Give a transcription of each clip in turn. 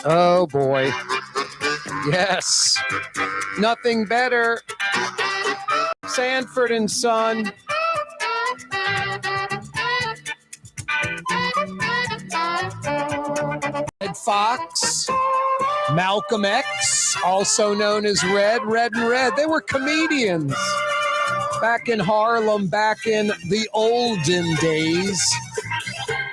Oh, boy. Yes. Nothing better. Sanford and Son. Red Fox. Malcolm X, also known as Red and Red. They were comedians back in Harlem, back in the olden days.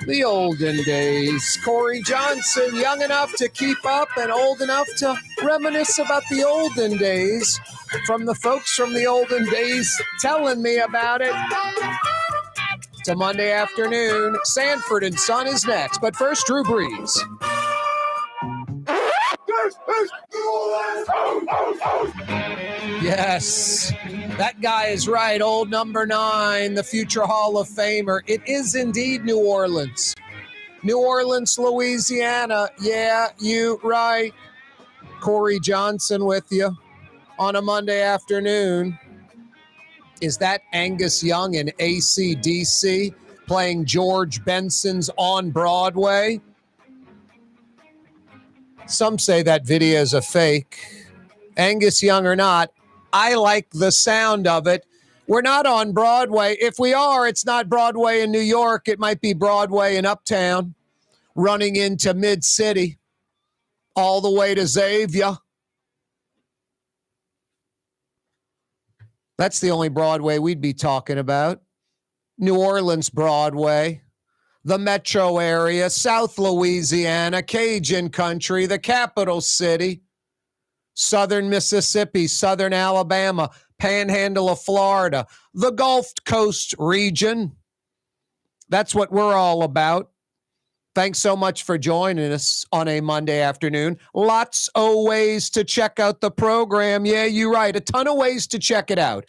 The olden days. Corey Johnson, young enough to keep up and old enough to reminisce about the olden days from the folks from the olden days telling me about it. It's a Monday afternoon. Sanford and Son is next. But first, Drew Brees. Yes, that guy is right. Old number 9, the future Hall of Famer. It is indeed New Orleans. New Orleans, Louisiana. Yeah, you right. Corey Johnson with you on a Monday afternoon. Is that Angus Young in AC/DC playing George Benson's On Broadway? Some say that video is a fake. Angus Young or not, I like the sound of it. We're not on Broadway. If we are, it's not Broadway in New York. It might be Broadway in Uptown, running into Mid-City, all the way to Xavier. That's the only Broadway we'd be talking about. New Orleans Broadway, the metro area, South Louisiana, Cajun country, the capital city, Southern Mississippi, Southern Alabama, Panhandle of Florida, the Gulf Coast region. That's what we're all about. Thanks so much for joining us on a Monday afternoon. Lots of ways to check out the program. Yeah, you're right. A ton of ways to check it out.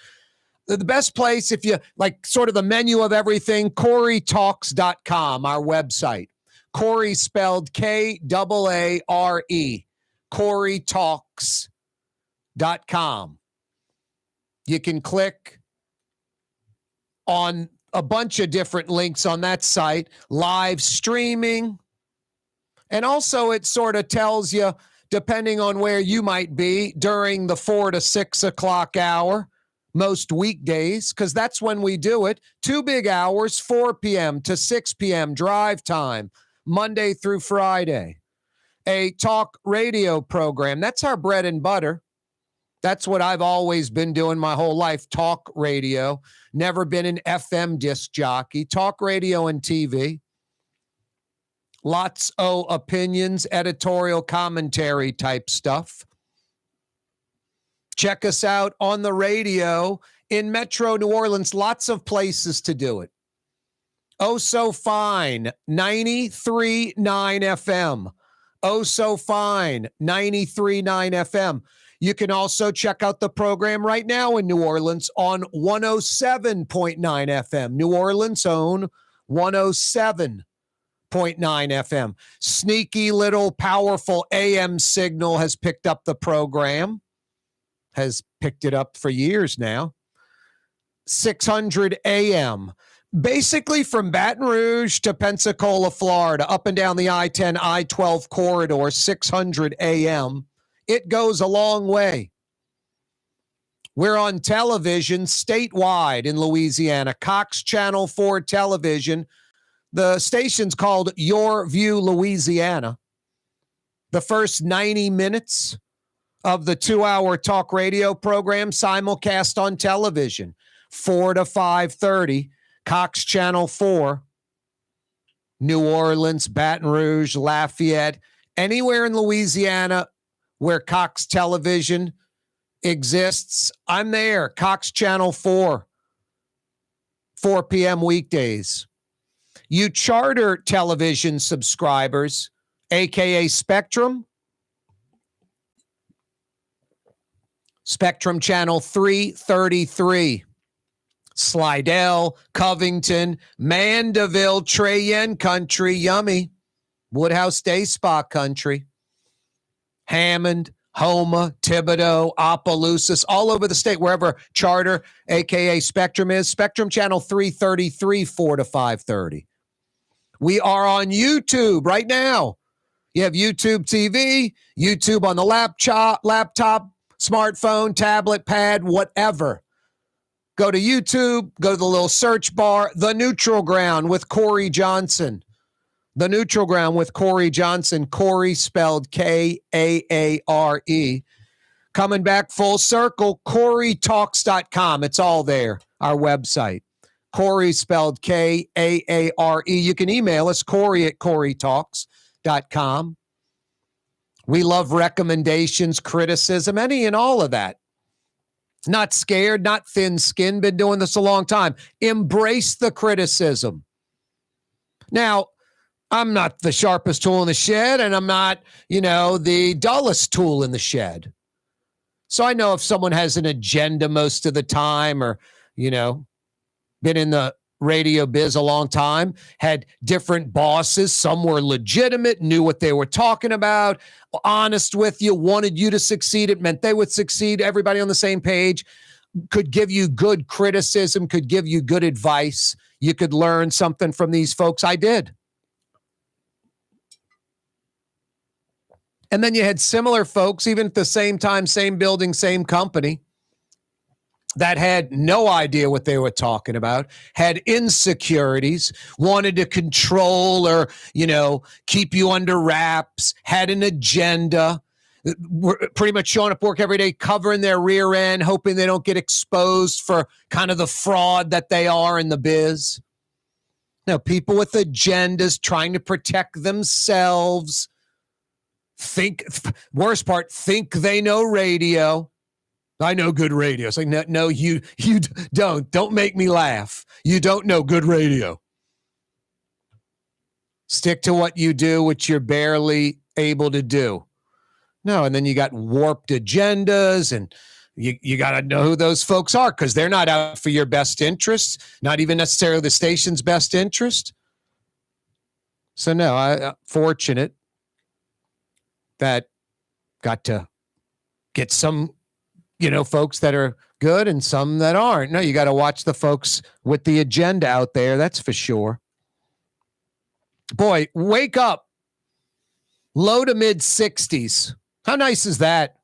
The best place, if you like sort of the menu of everything, CoreyTalks.com, our website. Corey spelled K-A-A-R-E. CoreyTalks.com. You can click on a bunch of different links on that site, live streaming. And also it sort of tells you, depending on where you might be during the 4 to 6 o'clock hour, most weekdays, because that's when we do it. 2 big hours, 4 p.m. to 6 p.m. drive time, Monday through Friday. A talk radio program. That's our bread and butter. That's what I've always been doing my whole life, talk radio. Never been an FM disc jockey. Talk radio and TV. Lots of opinions, editorial commentary type stuff. Check us out on the radio in Metro New Orleans. Lots of places to do it. Oh, so fine. 93.9 FM. Oh, so fine. 93.9 FM. You can also check out the program right now in New Orleans on 107.9 FM. New Orleans' own 107.9 FM. Sneaky little powerful AM signal has picked up the program. Has picked it up for years now. 600 AM. Basically from Baton Rouge to Pensacola, Florida, up and down the I-10, I-12 corridor, 600 AM. It goes a long way. We're on television statewide in Louisiana. Cox Channel 4 television. The station's called Your View Louisiana. The first 90 minutes of the 2-hour talk radio program simulcast on television, 4 to 5:30, Cox Channel 4, New Orleans, Baton Rouge, Lafayette, anywhere in Louisiana where Cox Television exists, I'm there. Cox Channel 4, 4 p.m. weekdays. You charter television subscribers, a.k.a. Spectrum Channel 333. Slidell, Covington, Mandeville, Cheyenne country, yummy. Woodhouse Day Spa country. Hammond, Houma, Thibodaux, Opelousas, all over the state, wherever Charter, a.k.a. Spectrum is. Spectrum Channel 333, 4 to 5:30. We are on YouTube right now. You have YouTube TV, YouTube on the laptop, smartphone, tablet, pad, whatever. Go to YouTube, go to the little search bar, The Neutral Ground with Corey Johnson. The Neutral Ground with Corey Johnson. Corey spelled Kaare. Coming back full circle, CoreyTalks.com. It's all there, our website. Corey spelled Kaare. You can email us, Corey@CoreyTalks.com. We love recommendations, criticism, any and all of that. Not scared, not thin-skinned, been doing this a long time. Embrace the criticism. Now, I'm not the sharpest tool in the shed, and I'm not, the dullest tool in the shed. So I know if someone has an agenda most of the time or, been in the radio biz a long time, had different bosses. Some were legitimate, knew what they were talking about, honest with you, wanted you to succeed. It meant they would succeed. Everybody on the same page, could give you good criticism, could give you good advice. You could learn something from these folks. I did. And then you had similar folks, even at the same time, same building, same company, that had no idea what they were talking about, had insecurities, wanted to control or, keep you under wraps, had an agenda, were pretty much showing up work every day, covering their rear end, hoping they don't get exposed for kind of the fraud that they are in the biz. People with agendas trying to protect themselves, think they know radio. I know good radio. It's like, no, you don't. Don't make me laugh. You don't know good radio. Stick to what you do, which you're barely able to do. No, and then you got warped agendas, and you got to know who those folks are because they're not out for your best interest, not even necessarily the station's best interest. So no, I'm fortunate that got to get some folks that are good and some that aren't. No, you got to watch the folks with the agenda out there. That's for sure. Boy, wake up. Low to mid 60s. How nice is that?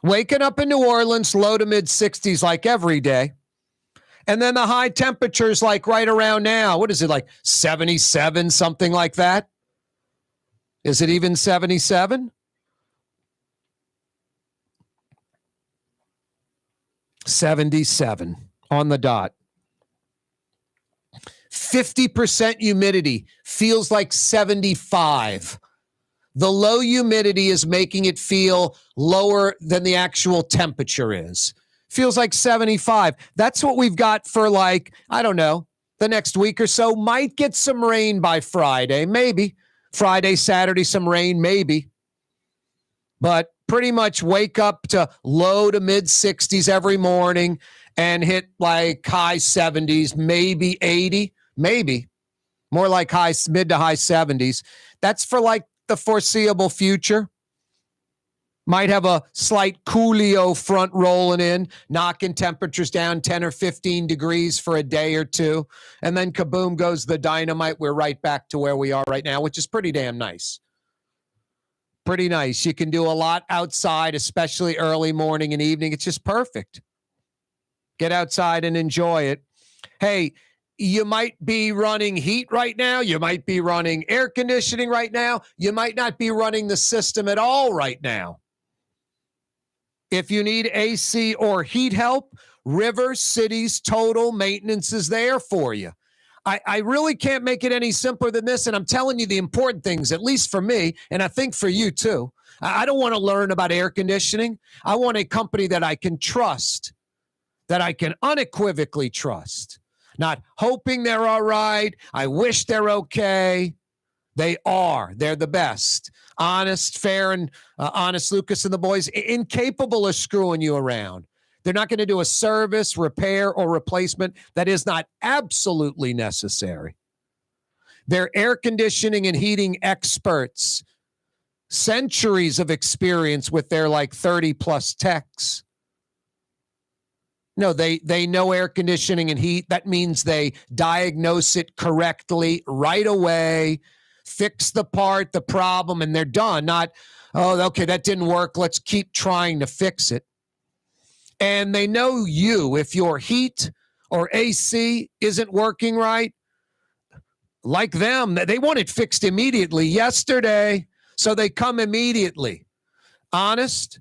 Waking up in New Orleans, low to mid 60s like every day. And then the high temperatures like right around now. What is it, like 77, something like that? Is it even 77? 77 on the dot. 50% humidity, feels like 75. The low humidity is making it feel lower than the actual temperature is. Feels like 75. That's what we've got for the next week or so. Might get some rain by Friday, maybe. Friday, Saturday, some rain, maybe. But pretty much wake up to low to mid 60s every morning and hit like high 70s, maybe 80, maybe more like mid to high 70s. That's for like the foreseeable future. Might have a slight coolio front rolling in, knocking temperatures down 10 or 15 degrees for a day or two. And then kaboom goes the dynamite. We're right back to where we are right now, which is pretty damn nice. Pretty nice. You can do a lot outside, especially early morning and evening. It's just perfect. Get outside and enjoy it. Hey, you might be running heat right now. You might be running air conditioning right now. You might not be running the system at all right now. If you need AC or heat help, River City's Total Maintenance is there for you. I really can't make it any simpler than this, and I'm telling you the important things, at least for me, and I think for you too. I don't want to learn about air conditioning. I want a company that I can trust, that I can unequivocally trust. Not hoping they're all right. I wish they're okay. They are. They're the best. Honest, fair, and honest Lucas and the boys, incapable of screwing you around. They're not going to do a service, repair, or replacement that is not absolutely necessary. They're air conditioning and heating experts. centuries of experience with their like 30 plus techs. No, they know air conditioning and heat. That means they diagnose it correctly right away, fix the part, the problem, and they're done. Not, oh, okay, that didn't work. Let's keep trying to fix it. And they know you, if your heat or AC isn't working right, like them, they want it fixed immediately, yesterday. So they come immediately. Honest,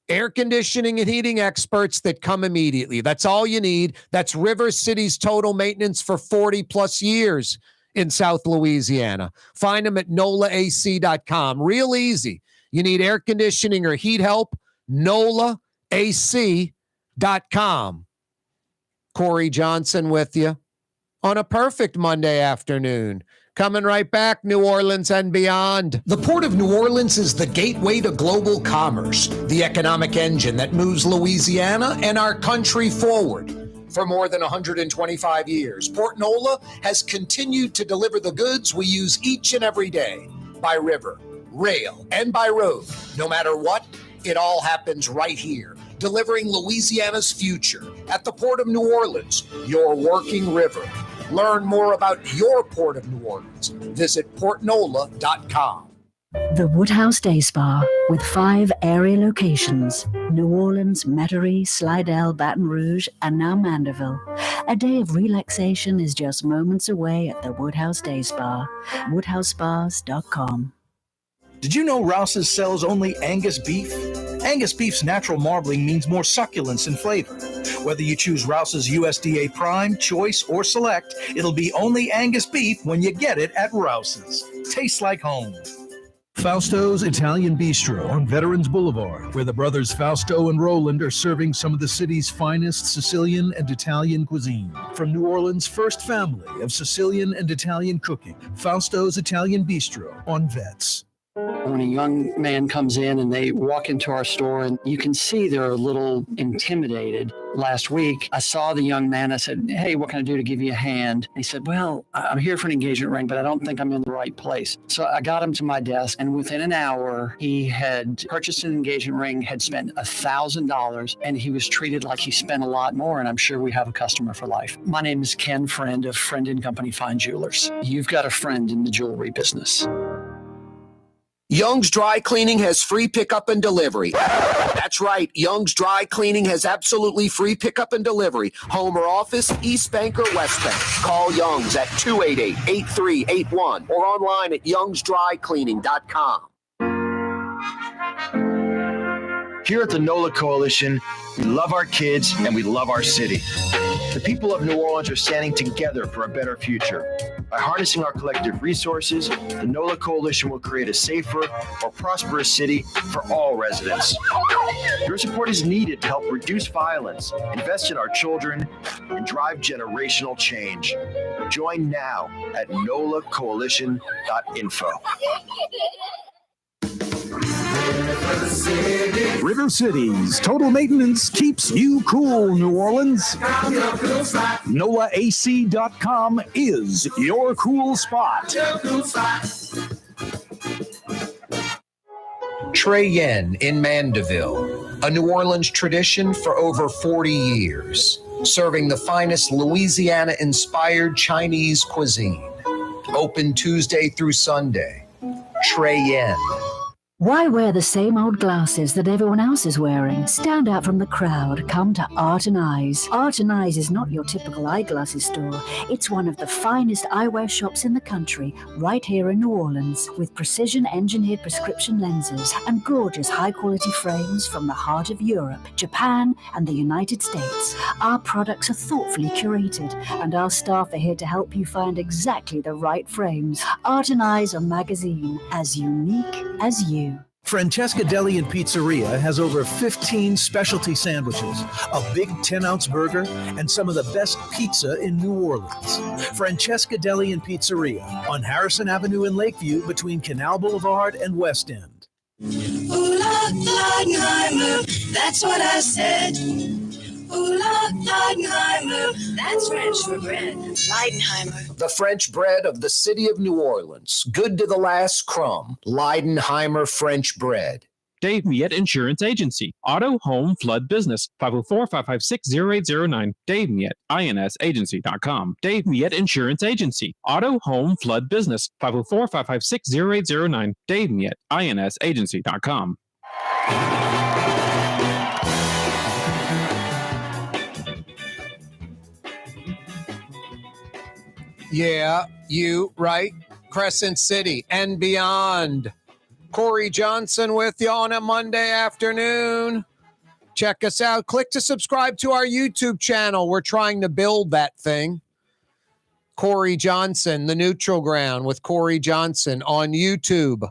air conditioning and heating experts that come immediately. That's all you need. That's River City's Total Maintenance for 40 plus years in South Louisiana. Find them at NOLAAC.com. Real easy. You need air conditioning or heat help? NOLAAC.com. Corey Johnson with you on a perfect Monday afternoon. Coming right back, New Orleans and beyond. The Port of New Orleans is the gateway to global commerce, the economic engine that moves Louisiana and our country forward. For more than 125 years, Port Nola has continued to deliver the goods we use each and every day by river, rail, and by road. No matter what, it all happens right here, delivering Louisiana's future at the Port of New Orleans, your working river. Learn more about your Port of New Orleans. Visit portnola.com. The Woodhouse Day Spa, with 5 area locations: New Orleans, Metairie, Slidell, Baton Rouge, and now Mandeville. A day of relaxation is just moments away at the Woodhouse Day Spa. WoodhouseSpas.com. Did you know Rouse's sells only Angus beef? Angus beef's natural marbling means more succulence and flavor. Whether you choose Rouse's USDA Prime, Choice, or Select, it'll be only Angus beef when you get it at Rouse's. Tastes like home. Fausto's Italian Bistro on Veterans Boulevard, where the brothers Fausto and Roland are serving some of the city's finest Sicilian and Italian cuisine. From New Orleans' first family of Sicilian and Italian cooking, Fausto's Italian Bistro on Vets. When a young man comes in and they walk into our store and you can see they're a little intimidated. Last week, I saw the young man. I said, "Hey, what can I do to give you a hand?" He said, "Well, I'm here for an engagement ring, but I don't think I'm in the right place." So I got him to my desk, and within an hour, he had purchased an engagement ring, had spent $1,000, and he was treated like he spent a lot more, and I'm sure we have a customer for life. My name is Ken Friend of Friend & Company Fine Jewelers. You've got a friend in the jewelry business. Young's Dry Cleaning has free pickup and delivery. That's right. Young's Dry Cleaning has absolutely free pickup and delivery. Home or office, East Bank or West Bank. Call Young's at 288-8381 or online at youngsdrycleaning.com. Here at the NOLA Coalition, we love our kids and we love our city. The people of New Orleans are standing together for a better future. By harnessing our collective resources, the NOLA Coalition will create a safer, more prosperous city for all residents. Your support is needed to help reduce violence, invest in our children, and drive generational change. Join now at nolacoalition.info. River City's Total Maintenance keeps you cool, New Orleans. NOLAAC.com is your cool spot. Trey Yen in Mandeville, a New Orleans tradition for over 40 years, serving the finest Louisiana-inspired Chinese cuisine. Open Tuesday through Sunday. Trey Yen. Why wear the same old glasses that everyone else is wearing? Stand out from the crowd. Come to Art and Eyes. Art and Eyes is not your typical eyeglasses store. It's one of the finest eyewear shops in the country, right here in New Orleans, with precision-engineered prescription lenses and gorgeous high-quality frames from the heart of Europe, Japan, and the United States. Our products are thoughtfully curated, and our staff are here to help you find exactly the right frames. Art and Eyes, a magazine as unique as you. Francesca Deli and Pizzeria has over 15 specialty sandwiches, a big 10-ounce burger, and some of the best pizza in New Orleans. Francesca Deli and Pizzeria on Harrison Avenue in Lakeview between Canal Boulevard and West End. Ooh, Lord, that's what I said. Leidenheimer. That's French for bread. Leidenheimer. The French bread of the city of New Orleans. Good to the last crumb. Leidenheimer French bread. Dave Miette Insurance Agency. Auto, home, flood, business. 504-556-0809. Dave Miette, insagency.com. Dave Miette Insurance Agency. Auto, home, flood, business. 504-556-0809. Dave Miette, insagency.com. Yeah, you right. Crescent City and beyond. Corey Johnson with you on a Monday afternoon. Check us out. Click to subscribe to our YouTube channel. We're trying to build that thing. Corey Johnson, The Neutral Ground with Corey Johnson on YouTube.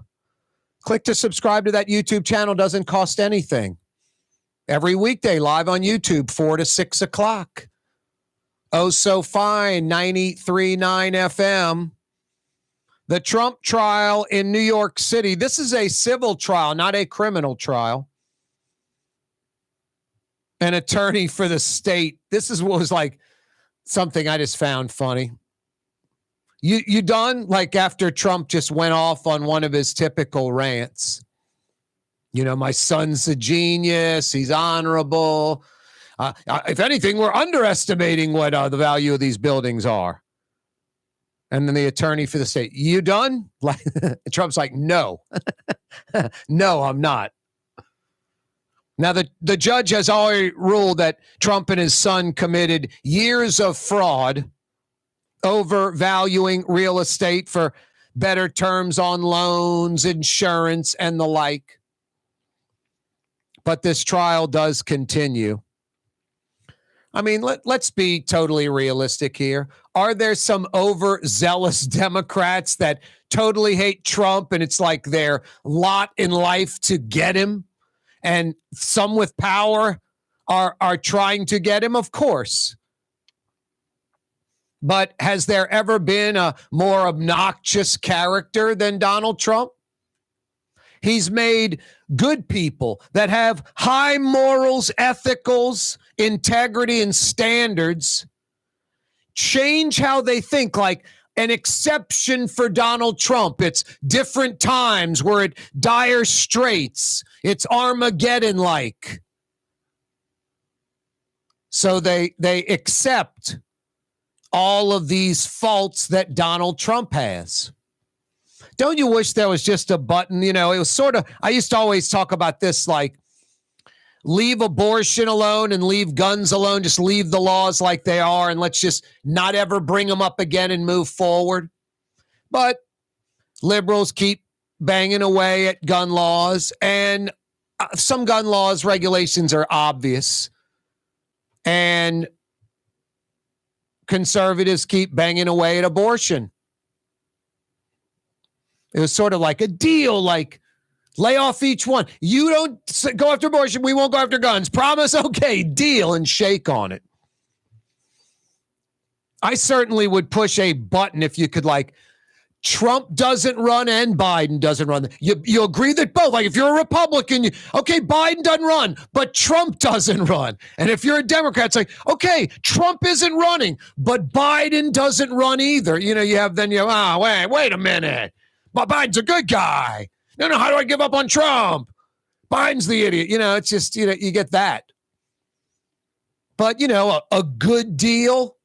Click to subscribe to that YouTube channel. Doesn't cost anything. Every weekday live on YouTube, 4 to 6 o'clock. Oh, so fine, 93.9 FM. The Trump trial in New York City. This is a civil trial, not a criminal trial. An attorney for the state. This is what was like something I just found funny. You done? Like after Trump just went off on one of his typical rants. You know, my son's a genius. He's honorable. If anything, we're underestimating what the value of these buildings are. And then the attorney for the state, you done? Like Trump's like, no, no, I'm not. Now, the judge has already ruled that Trump and his son committed years of fraud, overvaluing real estate for better terms on loans, insurance, and the like. But this trial does continue. I mean, let's be totally realistic here. Are there some overzealous Democrats that totally hate Trump and it's like their lot in life to get him? And some with power are trying to get him? Of course. But has there ever been a more obnoxious character than Donald Trump? He's made good people that have high morals, ethicals, integrity, and standards change how they think, like an exception for Donald Trump. It's different times. We're at dire straits. It's Armageddon-like. So they accept all of these faults that Donald Trump has. Don't you wish there was just a button? You know, it was sort of, I used to always talk about this, like, leave abortion alone and leave guns alone. Just leave the laws like they are and let's just not ever bring them up again and move forward. But liberals keep banging away at gun laws, and some gun laws regulations are obvious. And conservatives keep banging away at abortion. It was sort of like a deal, like lay off each one. You don't go after abortion, we won't go after guns. Promise? Okay, deal, and shake on it. I certainly would push a button if you could, like, Trump doesn't run and Biden doesn't run. You agree that both, like if you're a Republican, okay, Biden doesn't run, but Trump doesn't run. And if you're a Democrat, it's like, okay, Trump isn't running, but Biden doesn't run either. You know, wait a minute. But Biden's a good guy. No, how do I give up on Trump? Biden's the idiot. You know, it's just, you know, you get that. But, you know, a good deal.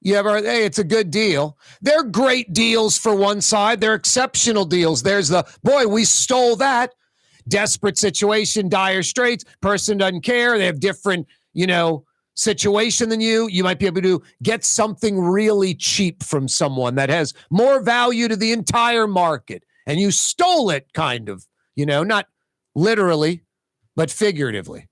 Hey, it's a good deal. They're great deals for one side. They're exceptional deals. There's boy, we stole that. Desperate situation, dire straits. Person doesn't care. They have different, you know, situation than you. You might be able to get something really cheap from someone that has more value to the entire market. And you stole it, kind of, you know, not literally, but figuratively.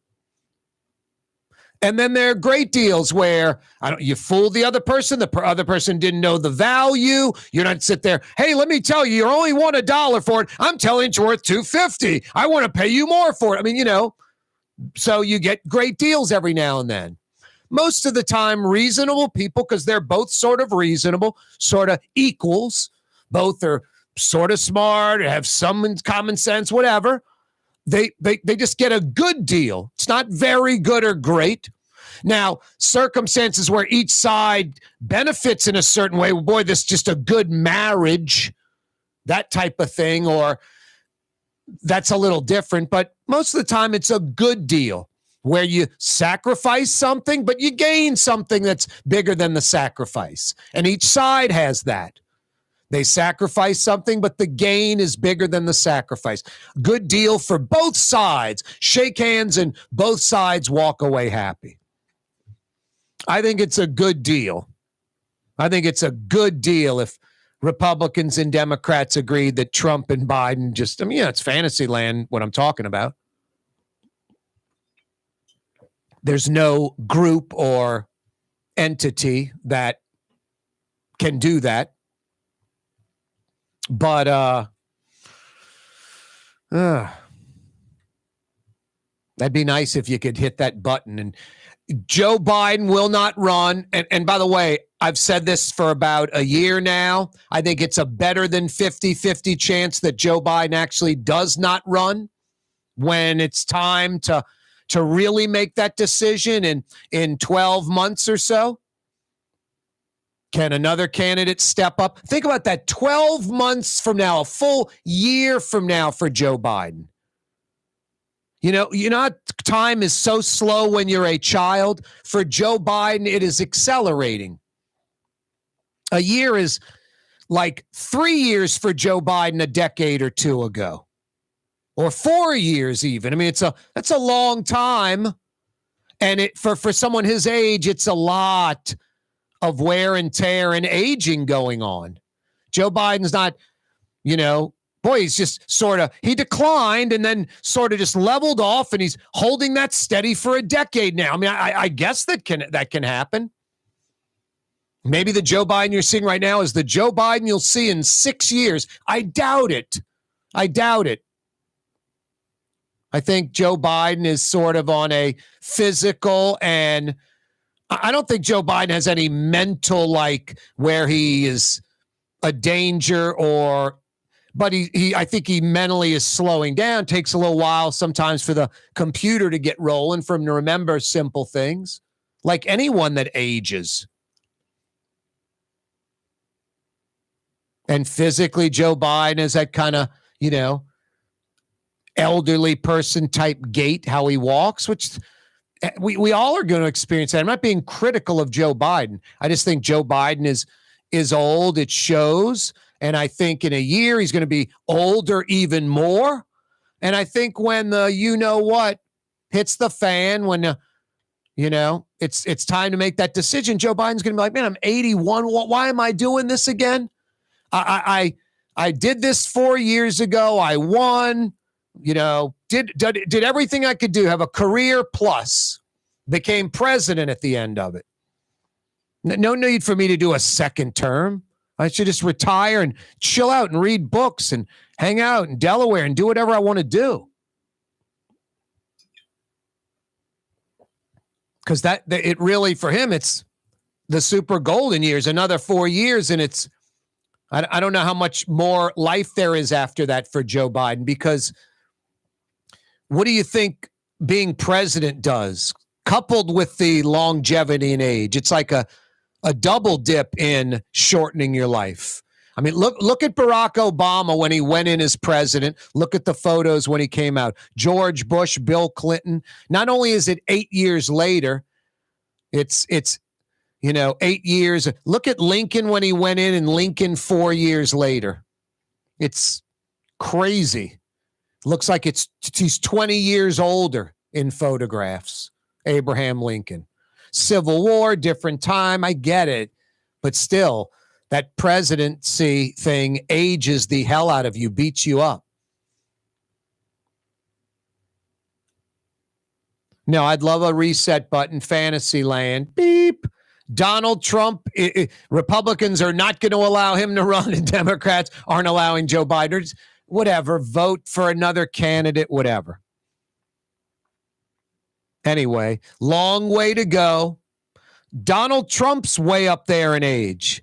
And then there are great deals where you fool the other person. The other person didn't know the value. You don't sit there. Hey, let me tell you, you only want $1 for it. I'm telling you it's worth $2.50. I want to pay you more for it. I mean, you know, so you get great deals every now and then. Most of the time, reasonable people, because they're both sort of reasonable, sort of equals. Both are sort of smart, have some common sense, whatever. They just get a good deal. It's not very good or great, Now, circumstances where each side benefits in a certain way, well, boy, this is just a good marriage, that type of thing, or that's a little different. But most of the time, it's a good deal where you sacrifice something, but you gain something that's bigger than the sacrifice. And each side has that. They sacrifice something, but the gain is bigger than the sacrifice. Good deal for both sides. Shake hands and both sides walk away happy. I think it's a good deal. I think it's a good deal if Republicans and Democrats agree that Trump and Biden it's fantasy land what I'm talking about. There's no group or entity that can do that. But that'd be nice if you could hit that button. And Joe Biden will not run. And by the way, I've said this for about a year now. I think it's a better than 50-50 chance that Joe Biden actually does not run when it's time to really make that decision in 12 months or so. Can another candidate step up? Think about that 12 months from now, a full year from now for Joe Biden. You know, time is so slow when you're a child. For Joe Biden, it is accelerating. A year is like 3 years for Joe Biden a decade or two ago, or 4 years even. I mean, that's a long time. And for someone his age, it's a lot of wear and tear and aging going on. Joe Biden's not, he's just he declined and then sort of just leveled off, and he's holding that steady for a decade now. I mean, I guess that can happen. Maybe the Joe Biden you're seeing right now is the Joe Biden you'll see in 6 years. I doubt it. I think Joe Biden is sort of on a physical, and I don't think Joe Biden has any mental, where he is a danger but I think he mentally is slowing down. Takes a little while sometimes for the computer to get rolling, for him to remember simple things, like anyone that ages. And physically, Joe Biden is that kind of, elderly person type gait, how he walks, which we all are going to experience that. I'm not being critical of Joe Biden. I just think Joe Biden is old. It shows. And I think in a year, he's going to be older even more. And I think when the hits the fan, when, it's time to make that decision, Joe Biden's going to be like, man, I'm 81. Why am I doing this again? I did this 4 years ago. I won, did everything I could do, have a career plus, became president at the end of it. No need for me to do a second term. I should just retire and chill out and read books and hang out in Delaware and do whatever I want to do. Because it really, for him, it's the super golden years, another 4 years, and it's, I don't know how much more life there is after that for Joe Biden, because what do you think being president does, coupled with the longevity and age? It's like a double dip in shortening your life. I mean, look at Barack Obama when he went in as president. Look at the photos when he came out. George Bush, Bill Clinton. Not only is it 8 years later, it's 8 years. Look at Lincoln when he went in, and Lincoln 4 years later. It's crazy. Looks like he's 20 years older in photographs. Abraham Lincoln. Civil War, different time. I get it. But still, that presidency thing ages the hell out of you, beats you up. No, I'd love a reset button, fantasy land. Beep. Donald Trump, Republicans are not going to allow him to run, and Democrats aren't allowing Joe Biden. Whatever, vote for another candidate, whatever. Anyway, long way to go. Donald Trump's way up there in age.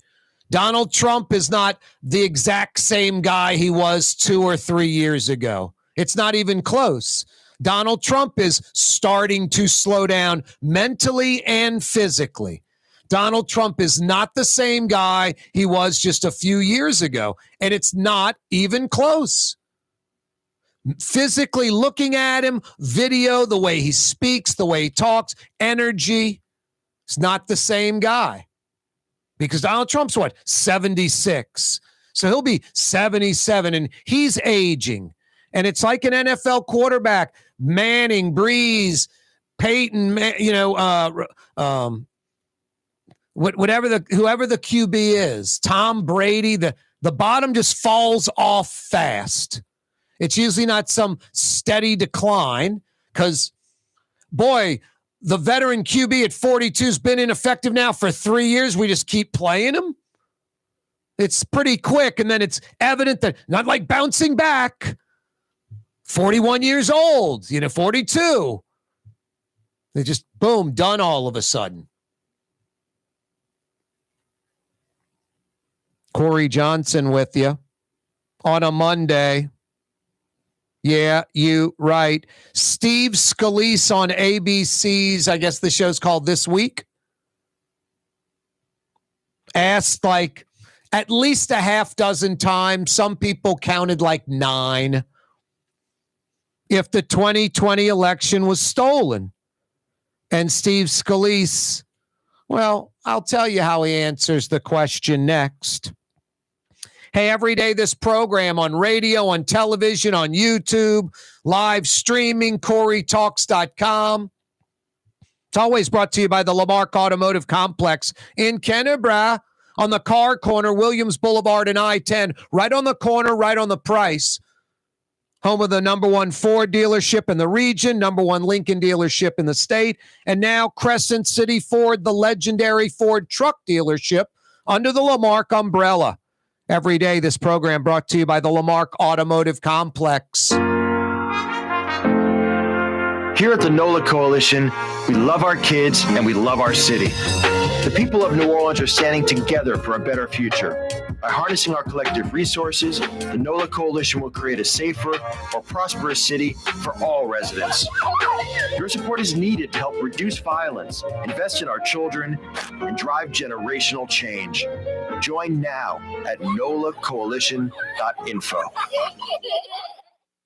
Donald Trump is not the exact same guy he was 2 or 3 years ago. It's not even close. Donald Trump is starting to slow down mentally and physically. Donald Trump is not the same guy he was just a few years ago, and it's not even close. Physically looking at him, video, the way he speaks, the way he talks, energy, it's not the same guy. Because Donald Trump's what, 76. So he'll be 77, and he's aging. And it's like an NFL quarterback, Manning, Breeze, Peyton, whoever the QB is, Tom Brady, the bottom just falls off fast. It's usually not some steady decline because, boy, the veteran QB at 42 has been ineffective now for 3 years. We just keep playing him. It's pretty quick, and then it's evident that not like bouncing back. 41 years old, 42. They just, boom, done all of a sudden. Corey Johnson with you on a Monday. Yeah, you right. Steve Scalise on ABC's, I guess the show's called This Week, asked like at least a half dozen times. Some people counted like 9. If the 2020 election was stolen. And Steve Scalise, well, I'll tell you how he answers the question next. Hey, every day this program on radio, on television, on YouTube, live streaming, CoreyTalks.com. It's always brought to you by the Lamarck Automotive Complex in Kennebra on the car corner, Williams Boulevard and I-10, right on the corner, right on the price. Home of the number 1 Ford dealership in the region, number 1 Lincoln dealership in the state, and now Crescent City Ford, the legendary Ford truck dealership under the Lamarck umbrella. Every day, this program brought to you by the Lamarck Automotive Complex. Here at the NOLA Coalition, we love our kids and we love our city. The people of New Orleans are standing together for a better future. By harnessing our collective resources, the NOLA Coalition will create a safer, more prosperous city for all residents. Your support is needed to help reduce violence, invest in our children, and drive generational change. Join now at nolacoalition.info.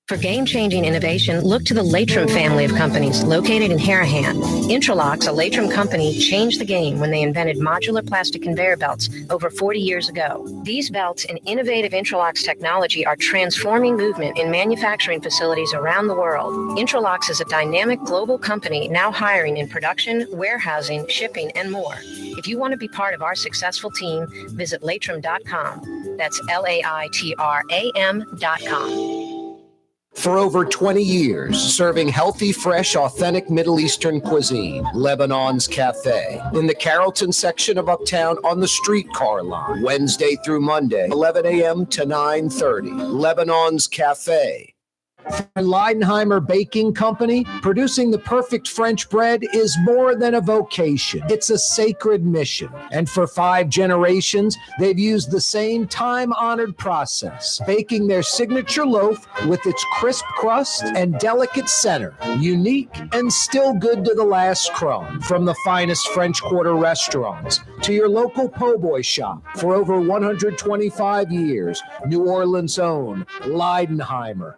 For game-changing innovation, look to the Latrim family of companies located in Harahan. Intralocks, a Latrim company, changed the game when they invented modular plastic conveyor belts over 40 years ago. These belts and innovative Intralocks technology are transforming movement in manufacturing facilities around the world. Intralocks is a dynamic global company now hiring in production, warehousing, shipping, and more. If you want to be part of our successful team, visit Latrim.com. That's LAITRAM.com. For over 20 years, serving healthy, fresh, authentic Middle Eastern cuisine, Lebanon's Cafe, in the Carrollton section of Uptown on the streetcar line, Wednesday through Monday, 11 a.m. to 9:30. Lebanon's Cafe. For Leidenheimer Baking Company, producing the perfect French bread is more than a vocation. It's a sacred mission. And for 5 generations, they've used the same time-honored process, baking their signature loaf with its crisp crust and delicate center, unique and still good to the last crumb. From the finest French Quarter restaurants to your local po' boy shop, for over 125 years, New Orleans' own Leidenheimer.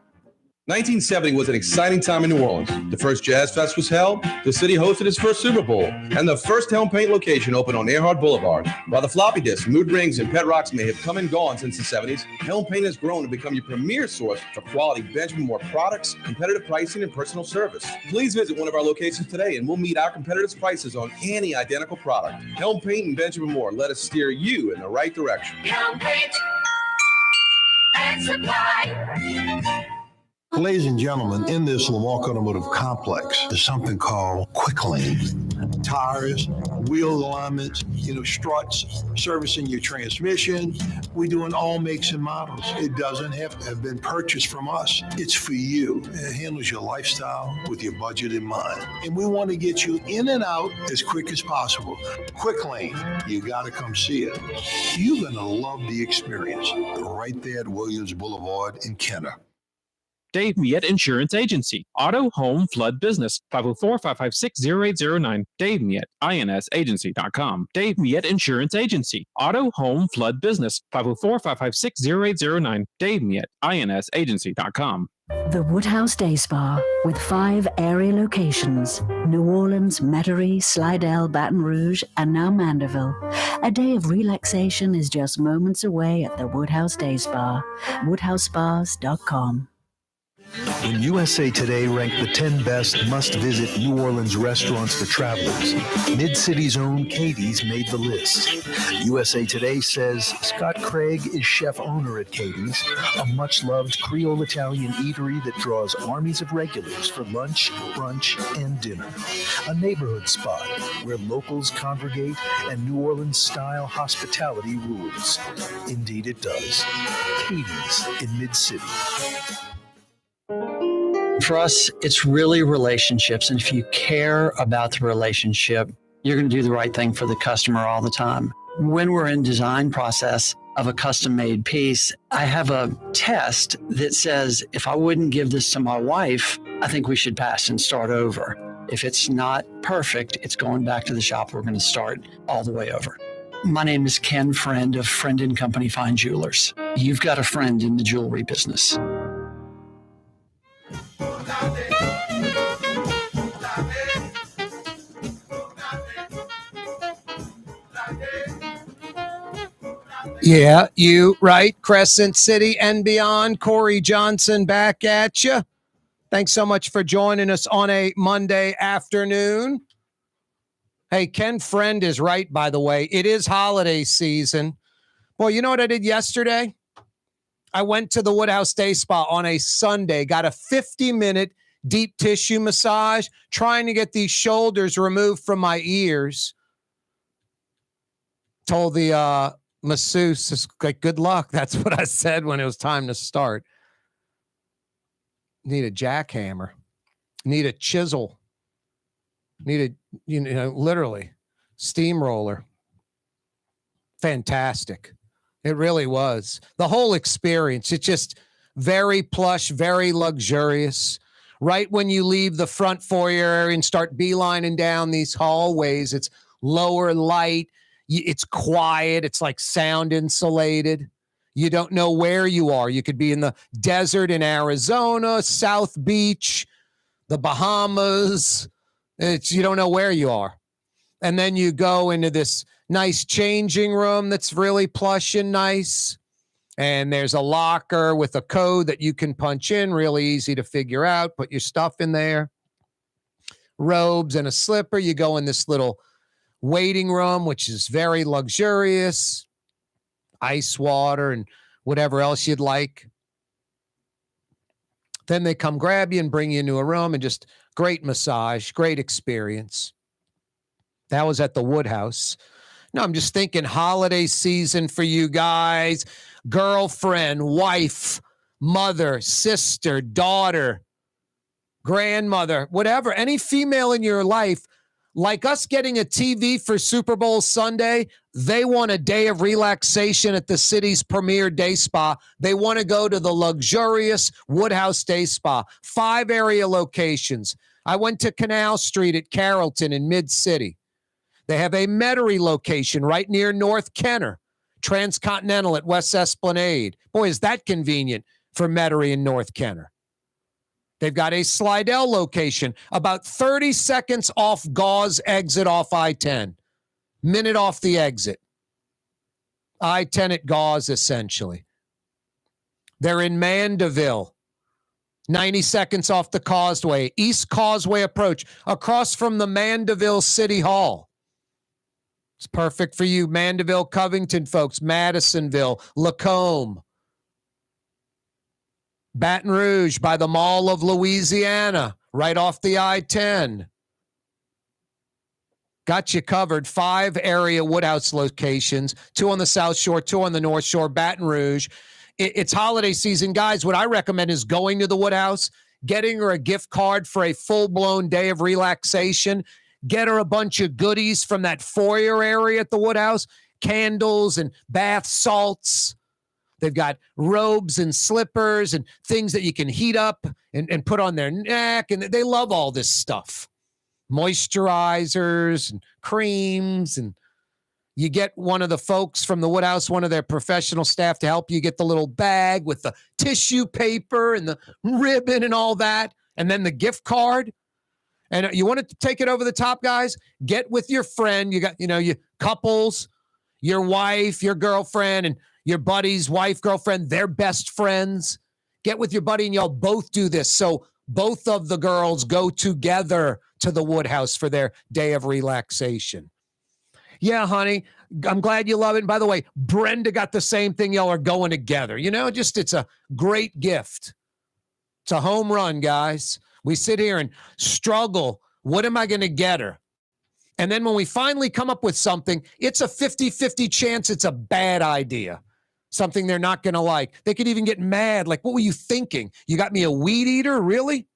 1970 was an exciting time in New Orleans. The first Jazz Fest was held, the city hosted its first Super Bowl, and the first Helm Paint location opened on Earhart Boulevard. While the floppy disks, mood rings, and pet rocks may have come and gone since the 70s, Helm Paint has grown to become your premier source for quality Benjamin Moore products, competitive pricing, and personal service. Please visit one of our locations today, and we'll meet our competitors' prices on any identical product. Helm Paint and Benjamin Moore, let us steer you in the right direction. Helm Paint and Supply. Ladies and gentlemen, in this Lamarck Automotive Complex, there's something called Quick Lane. Tires, wheel alignments, struts, servicing your transmission. We're doing all makes and models. It doesn't have to have been purchased from us. It's for you. It handles your lifestyle with your budget in mind. And we want to get you in and out as quick as possible. Quick Lane, you got to come see it. You're going to love the experience right there at Williams Boulevard in Kenner. Dave Miet Insurance Agency. Auto, home, flood, business. 504-556-0809. Dave Miet, insagency.com. Dave Miet Insurance Agency. Auto, home, flood, business. 504-556-0809. Dave Miet, insagency.com. The Woodhouse Day Spa, with 5 area locations: New Orleans, Metairie, Slidell, Baton Rouge, and now Mandeville. A day of relaxation is just moments away at the Woodhouse Day Spa. WoodhouseSpas.com. When USA Today ranked the 10 best must-visit New Orleans restaurants for travelers, Mid-City's own Katie's made the list. USA Today says Scott Craig is chef-owner at Katie's, a much-loved Creole Italian eatery that draws armies of regulars for lunch, brunch, and dinner. A neighborhood spot where locals congregate and New Orleans-style hospitality rules. Indeed it does. Katie's in Mid-City. For us, it's really relationships. And if you care about the relationship, you're going to do the right thing for the customer all the time. When we're in design process of a custom made piece, I have a test that says, if I wouldn't give this to my wife, I think we should pass and start over. If it's not perfect, it's going back to the shop. We're going to start all the way over. My name is Ken Friend of Friend & Company Fine Jewelers. You've got a friend in the jewelry business. Yeah, you right. Crescent City and beyond. Corey Johnson back at you. Thanks so much for joining us on a Monday afternoon. Hey, Ken Friend is right, by the way. It is holiday season. Boy, you know what I did yesterday? I went to the Woodhouse Day Spa on a Sunday, got a 50-minute deep tissue massage, trying to get these shoulders removed from my ears. Told the masseuse, like, good luck. That's what I said when it was time to start. Need a jackhammer. Need a chisel. Need a, literally, steamroller. Fantastic. It really was. The whole experience, it's just very plush, very luxurious. Right when you leave the front foyer area and start beelining down these hallways, it's lower light. It's quiet. It's like sound insulated. You don't know where you are. You could be in the desert in Arizona, South Beach, the Bahamas. You don't know where you are. And then you go into this nice changing room that's really plush and nice. And there's a locker with a code that you can punch in, really easy to figure out. Put your stuff in there. Robes and a slipper. You go in this little waiting room, which is very luxurious. Ice water and whatever else you'd like. Then they come grab you and bring you into a room, and just great massage, great experience. That was at the Woodhouse. No, I'm just thinking holiday season for you guys. Girlfriend, wife, mother, sister, daughter, grandmother, whatever. Any female in your life, like us getting a TV for Super Bowl Sunday, they want a day of relaxation at the city's premier day spa. They want to go to the luxurious Woodhouse Day Spa. 5 area locations. I went to Canal Street at Carrollton in Mid-City. They have a Metairie location right near North Kenner. Transcontinental at West Esplanade. Boy, is that convenient for Metairie and North Kenner. They've got a Slidell location about 30 seconds off Gauze exit off I-10. Minute off the exit. I-10 at Gauze, essentially. They're in Mandeville. 90 seconds off the Causeway. East Causeway approach. Across from the Mandeville City Hall. It's perfect for you, Mandeville, Covington folks, Madisonville, Lacombe. Baton Rouge by the Mall of Louisiana, right off the I-10. Got you covered. 5 area Woodhouse locations, 2 on the South Shore, 2 on the North Shore, Baton Rouge. It's holiday season, guys. What I recommend is going to the Woodhouse, getting her a gift card for a full-blown day of relaxation. Get her a bunch of goodies from that foyer area at the Woodhouse, candles and bath salts. They've got robes and slippers and things that you can heat up and put on their neck. And they love all this stuff. Moisturizers and creams. And you get one of the folks from the Woodhouse, one of their professional staff to help you get the little bag with the tissue paper and the ribbon and all that. And then the gift card. And you want to take it over the top, guys? Get with your friend. You got, you couples, your wife, your girlfriend, and your buddy's wife, girlfriend, they're best friends. Get with your buddy and y'all both do this. So both of the girls go together to the Woodhouse for their day of relaxation. Yeah, honey, I'm glad you love it. And by the way, Brenda got the same thing. Y'all are going together. It's a great gift. It's a home run, guys. We sit here and struggle. What am I going to get her? And then when we finally come up with something, it's a 50-50 chance it's a bad idea. Something they're not going to like. They could even get mad. Like, what were you thinking? You got me a weed eater? Really?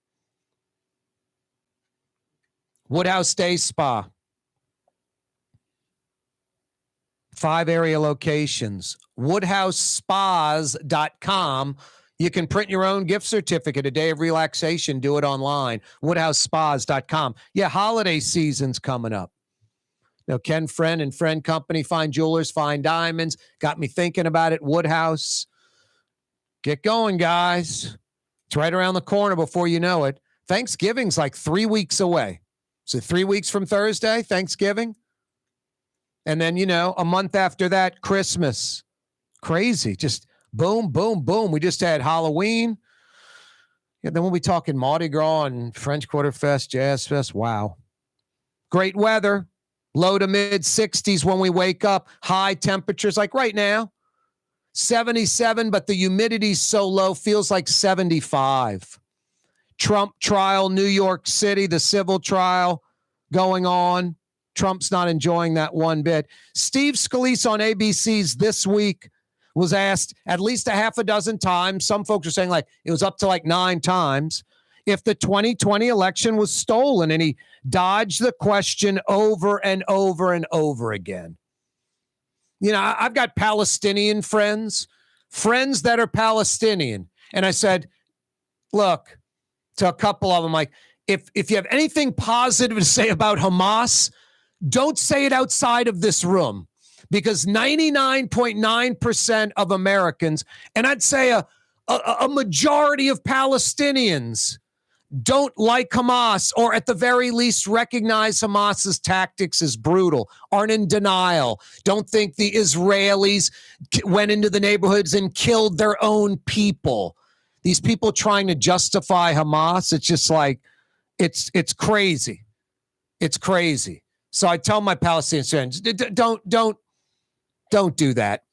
Woodhouse Day Spa. 5 area locations. WoodhouseSpas.com. You can print your own gift certificate, a day of relaxation. Do it online. WoodhouseSpas.com. Yeah, holiday season's coming up. Ken Friend and Friend Company, fine jewelers, fine diamonds. Got me thinking about it. Woodhouse. Get going, guys. It's right around the corner before you know it. Thanksgiving's like 3 weeks away. So 3 weeks from Thursday, Thanksgiving. And then, a month after that, Christmas. Crazy. Just boom, boom, boom. We just had Halloween. Yeah, then we'll be talking Mardi Gras and French Quarter Fest, Jazz Fest. Wow. Great weather. Low to mid 60s when we wake up. High temperatures like right now. 77, but the humidity's so low, feels like 75. Trump trial, New York City, the civil trial going on. Trump's not enjoying that one bit. Steve Scalise on ABC's This Week was asked at least a half a dozen times. Some folks are saying like it was up to like 9 times if the 2020 election was stolen, and he dodged the question over and over and over again. I've got Palestinian friends that are Palestinian. And I said, look, to a couple of them, like, if you have anything positive to say about Hamas, don't say it outside of this room, because 99.9% of Americans, and I'd say a majority of Palestinians, don't like Hamas, or at the very least recognize Hamas's tactics as brutal, aren't in denial, don't think the Israelis went into the neighborhoods and killed their own people. These people trying to justify Hamas, it's just like, it's crazy. It's crazy. So I tell my Palestinian friends, don't do that.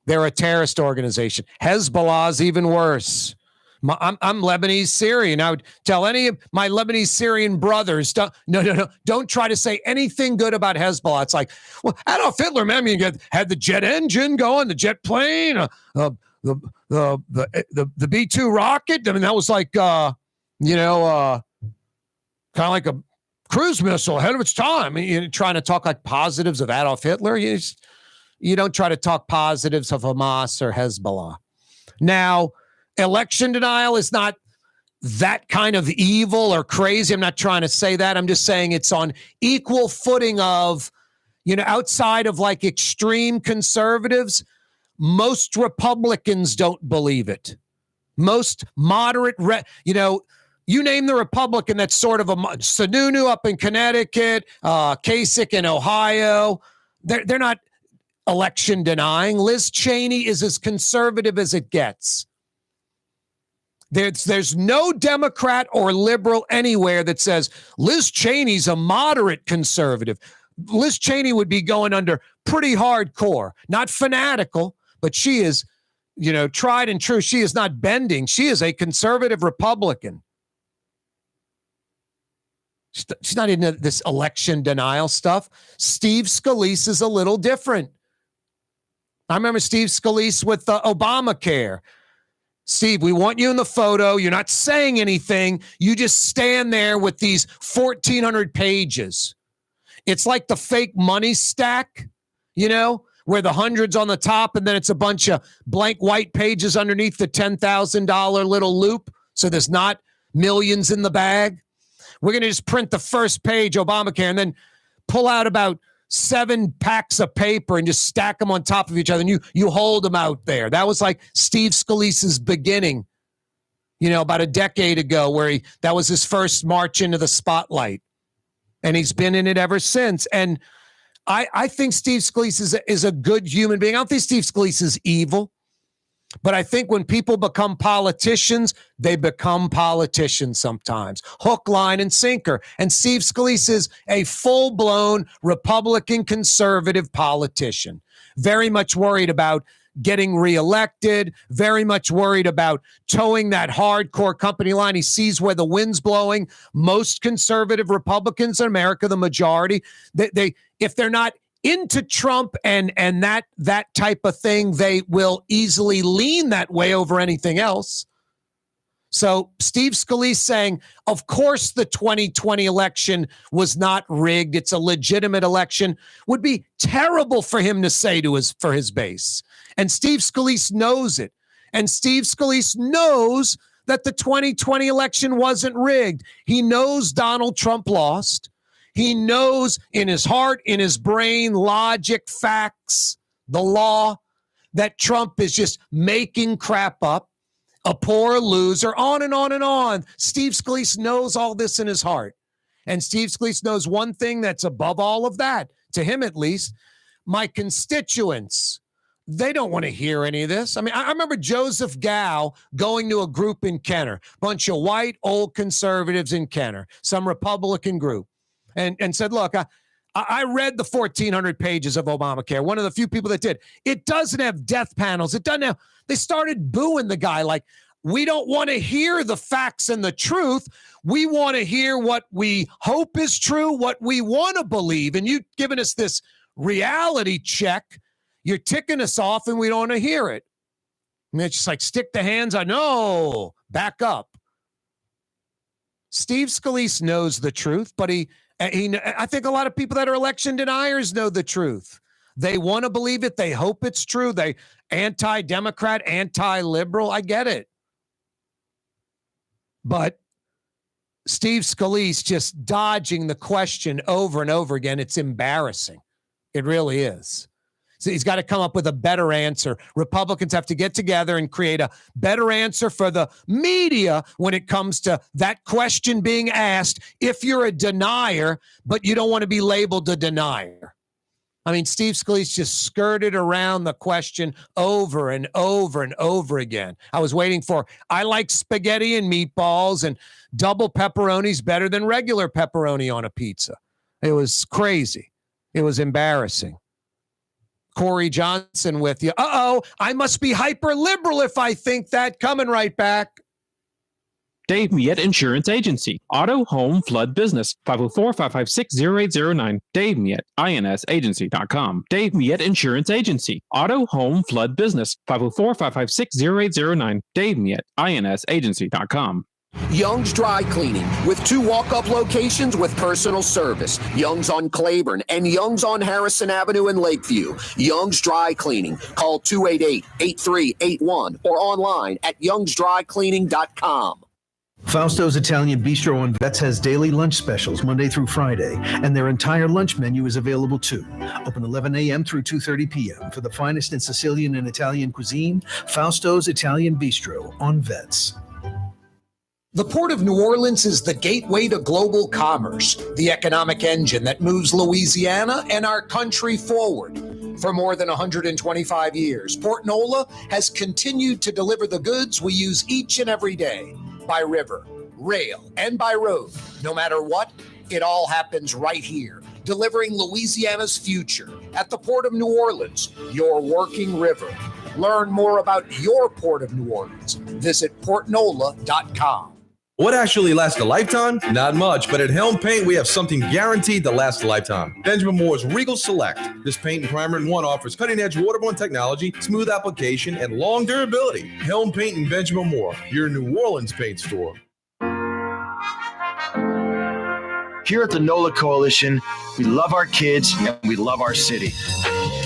They're a terrorist organization. Hezbollah's even worse. I'm Lebanese Syrian. I would tell any of my Lebanese Syrian brothers, don't try to say anything good about Hezbollah. It's like, well, Adolf Hitler, man, had the jet engine going, the jet plane, the B-2 rocket. I mean, that was like, kind of like a cruise missile ahead of its time. You're trying to talk like positives of Adolf Hitler. You don't try to talk positives of Hamas or Hezbollah. Now, election denial is not that kind of evil or crazy. I'm not trying to say that. I'm just saying it's on equal footing of, outside of like extreme conservatives, most Republicans don't believe it. Most moderate, you name the Republican that's sort of a Sununu up in Connecticut, Kasich in Ohio. They're not election denying. Liz Cheney is as conservative as it gets. There's no Democrat or liberal anywhere that says Liz Cheney's a moderate conservative. Liz Cheney would be going under pretty hardcore, not fanatical, but she is, tried and true. She is not bending. She is a conservative Republican. She's not into this election denial stuff. Steve Scalise is a little different. I remember Steve Scalise with Obamacare. Steve, we want you in the photo. You're not saying anything. You just stand there with these 1,400 pages. It's like the fake money stack, where the hundreds on the top and then it's a bunch of blank white pages underneath the $10,000 little loop. So there's not millions in the bag. We're going to just print the first page, Obamacare, and then pull out about 7 packs of paper and just stack them on top of each other. And you hold them out there. That was like Steve Scalise's beginning, about a decade ago, where that was his first march into the spotlight. And he's been in it ever since. And I think Steve Scalise is a good human being. I don't think Steve Scalise is evil. But I think when people become politicians, they become politicians sometimes. Hook, line, and sinker. And Steve Scalise is a full-blown Republican conservative politician. Very much worried about getting reelected, very much worried about towing that hardcore company line. He sees where the wind's blowing. Most conservative Republicans in America, the majority, they if they're not into Trump and that type of thing, they will easily lean that way over anything else. So Steve Scalise saying, of course the 2020 election was not rigged, it's a legitimate election, would be terrible for him to say for his base. And Steve Scalise knows it. And Steve Scalise knows that the 2020 election wasn't rigged. He knows Donald Trump lost. He knows in his heart, in his brain, logic, facts, the law, that Trump is just making crap up, a poor loser, on and on and on. Steve Scalise knows all this in his heart. And Steve Scalise knows one thing that's above all of that, to him at least: my constituents, they don't want to hear any of this. I mean, I remember Joseph Gow going to a group in Kenner, bunch of white old conservatives in Kenner, some Republican group, and said, look, I read the 1,400 pages of Obamacare, one of the few people that did. It doesn't have death panels. It doesn't have, they started booing the guy like, we don't want to hear the facts and the truth. We want to hear what we hope is true, what we want to believe. And you've given us this reality check. You're ticking us off and we don't want to hear it. And it's just like, stick the hands on, no, back up. Steve Scalise knows the truth, but I think a lot of people that are election deniers know the truth. They want to believe it. They hope it's true. They anti-Democrat, anti-liberal. I get it. But Steve Scalise just dodging the question over and over again. It's embarrassing. It really is. So he's got to come up with a better answer. Republicans have to get together and create a better answer for the media when it comes to that question being asked. If you're a denier, but you don't want to be labeled a denier. I mean, Steve Scalise just skirted around the question over and over and over again. I was waiting for, I like spaghetti and meatballs, and double pepperoni's better than regular pepperoni on a pizza. It was crazy. It was embarrassing. Corey Johnson with you. I must be hyper liberal if I think that. Coming right back. Dave Miette Insurance Agency. Auto, home, flood, business. 504-556-0809. Dave Miette, INSagency.com. Dave Miette Insurance Agency. Auto, home, flood, business. 504-556-0809. Dave Miette, INSagency.com. Young's Dry Cleaning, with 2 walk-up locations with personal service. Young's on Claiborne and Young's on Harrison Avenue in Lakeview. Young's Dry Cleaning. Call 288-8381 or online at youngsdrycleaning.com. Fausto's Italian Bistro on Vets has daily lunch specials Monday through Friday, and their entire lunch menu is available too. Open 11 a.m. through 2:30 p.m. For the finest in Sicilian and Italian cuisine, Fausto's Italian Bistro on Vets. The Port of New Orleans is the gateway to global commerce, the economic engine that moves Louisiana and our country forward. For more than 125 years, Port Nola has continued to deliver the goods we use each and every day, by river, rail, and by road. No matter what, it all happens right here, delivering Louisiana's future at the Port of New Orleans, your working river. Learn more about your Port of New Orleans. Visit portnola.com. What actually lasts a lifetime? Not much, but at Helm Paint, we have something guaranteed to last a lifetime. Benjamin Moore's Regal Select. This paint and primer in one offers cutting-edge waterborne technology, smooth application, and long durability. Helm Paint and Benjamin Moore, your New Orleans paint store. Here at the NOLA Coalition, we love our kids and we love our city.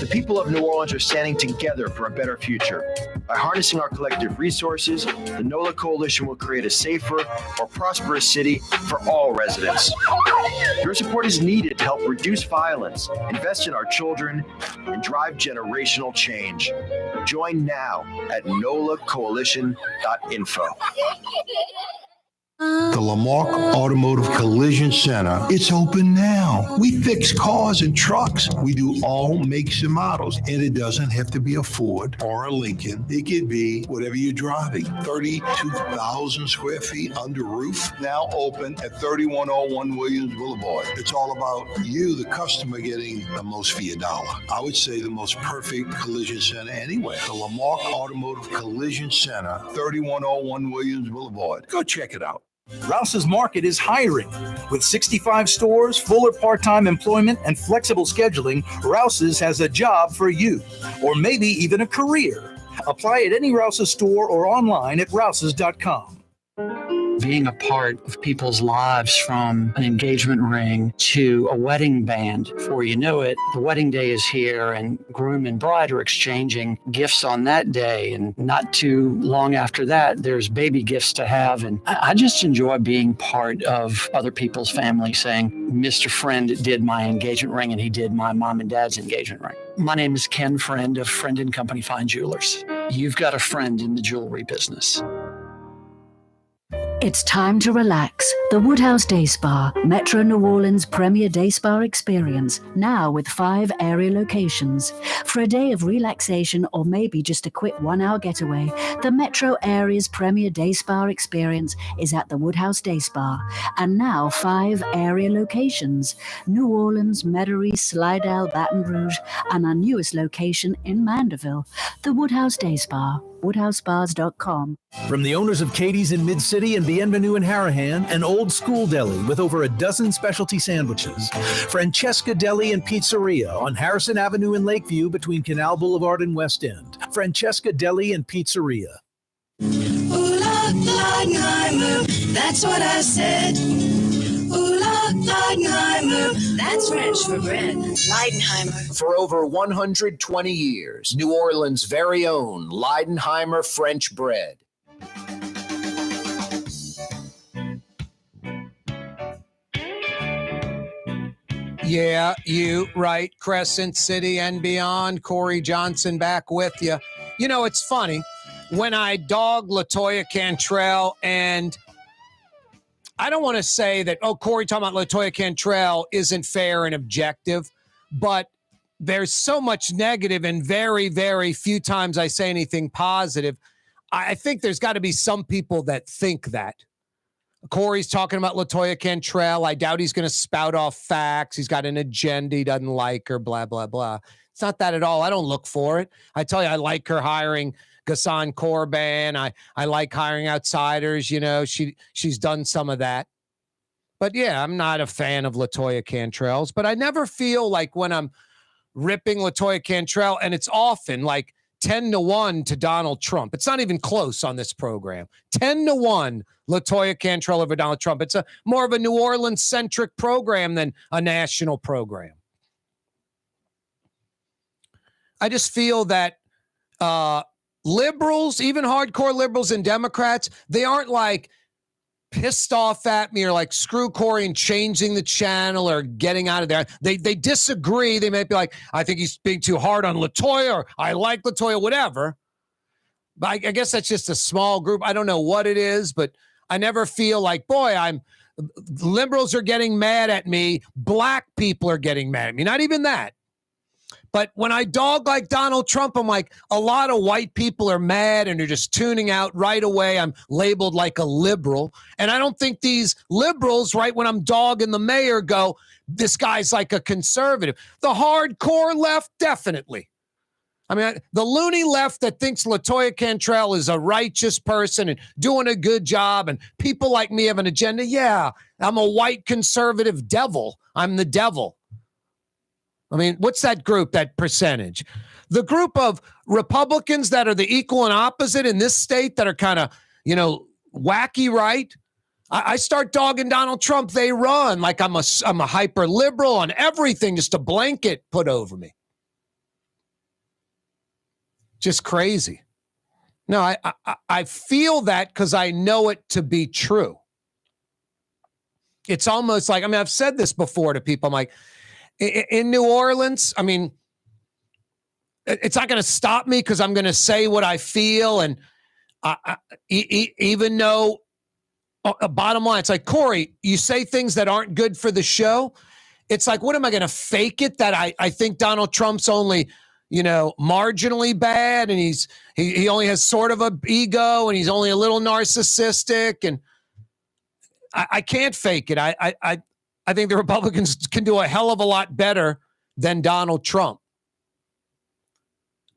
The people of New Orleans are standing together for a better future. By harnessing our collective resources, the NOLA Coalition will create a safer, more prosperous city for all residents. Your support is needed to help reduce violence, invest in our children, and drive generational change. Join now at nolacoalition.info. The Lamarck Automotive Collision Center, it's open now. We fix cars and trucks. We do all makes and models. And it doesn't have to be a Ford or a Lincoln. It could be whatever you're driving. 32,000 square feet under roof, now open at 3101 Williams Boulevard. It's all about you, the customer, getting the most for your dollar. I would say the most perfect collision center anywhere. The Lamarck Automotive Collision Center, 3101 Williams Boulevard. Go check it out. Rouse's Market is hiring. With 65 stores, full or part-time employment, and flexible scheduling, Rouse's has a job for you, or maybe even a career. Apply at any Rouse's store or online at rouses.com. Being a part of people's lives, from an engagement ring to a wedding band. Before you know it, the wedding day is here and groom and bride are exchanging gifts on that day. And not too long after that, there's baby gifts to have. And I just enjoy being part of other people's family, saying, Mr. Friend did my engagement ring and he did my mom and dad's engagement ring. My name is Ken Friend of Friend & Company Fine Jewelers. You've got a friend in the jewelry business. It's time to relax. The Woodhouse Day Spa, Metro New Orleans' premier day spa experience, now with 5 area locations. For a day of relaxation or maybe just a quick 1-hour getaway, the Metro area's premier day spa experience is at the Woodhouse Day Spa. And now 5 area locations: New Orleans, Metairie, Slidell, Baton Rouge, and our newest location in Mandeville, the Woodhouse Day Spa. WoodhouseSpas.com. From the owners of Katie's in Mid-City and Bienvenue in Harahan, an old school deli with over a dozen specialty sandwiches. Francesca Deli and Pizzeria on Harrison Avenue in Lakeview between Canal Boulevard and West End. Francesca Deli and Pizzeria. Ooh, Leidenheimer, that's what I said. Ooh, Leidenheimer, that's French for bread. Leidenheimer. For over 120 years, New Orleans' very own Leidenheimer French bread. Yeah, you right. Crescent City and beyond. Corey Johnson back with you. You know, it's funny. When I dog LaToya Cantrell, and I don't want to say that, Corey talking about LaToya Cantrell isn't fair and objective, but there's so much negative and very, very few times I say anything positive. I think there's got to be some people that think that. Corey's talking about LaToya Cantrell. I doubt he's going to spout off facts. He's got an agenda. He doesn't like her, blah, blah, blah. It's not that at all. I don't look for it. I tell you, I like her hiring Ghassan Corban. I like hiring outsiders. You know, she's done some of that. But yeah, I'm not a fan of LaToya Cantrell's, but I never feel like when I'm ripping LaToya Cantrell, and it's often like 10-1 to Donald Trump. It's not even close on this program. 10-1 LaToya Cantrell over Donald Trump. It's a more of a New Orleans centric program than a national program. I just feel that liberals, even hardcore liberals and Democrats, they aren't like pissed off at me or like screw Corey and changing the channel or getting out of there. They disagree. They may be like, I think he's being too hard on LaToya, or I like LaToya, whatever. But I guess that's just a small group. I don't know what it is, but I never feel like, boy, liberals are getting mad at me. Black people are getting mad at me. Not even that. But when I dog like Donald Trump, I'm like, a lot of white people are mad and they're just tuning out right away. I'm labeled like a liberal. And I don't think these liberals, right, when I'm dogging the mayor, go, this guy's like a conservative. The hardcore left, definitely. I mean, the loony left that thinks LaToya Cantrell is a righteous person and doing a good job and people like me have an agenda. Yeah, I'm a white conservative devil. I'm the devil. I mean, what's that group, that percentage? The group of Republicans that are the equal and opposite in this state that are kind of, wacky right. I start dogging Donald Trump. They run like I'm a hyper liberal on everything, just a blanket put over me. Just crazy. No, I feel that because I know it to be true. It's almost like, I mean, I've said this before to people. I'm like, in New Orleans, I mean, it's not going to stop me because I'm going to say what I feel. And even though, bottom line, it's like, Corey, you say things that aren't good for the show. It's like, what am I going to fake it that I think Donald Trump's only, marginally bad, and he only has sort of a ego, and he's only a little narcissistic, and I can't fake it. I think the Republicans can do a hell of a lot better than Donald Trump.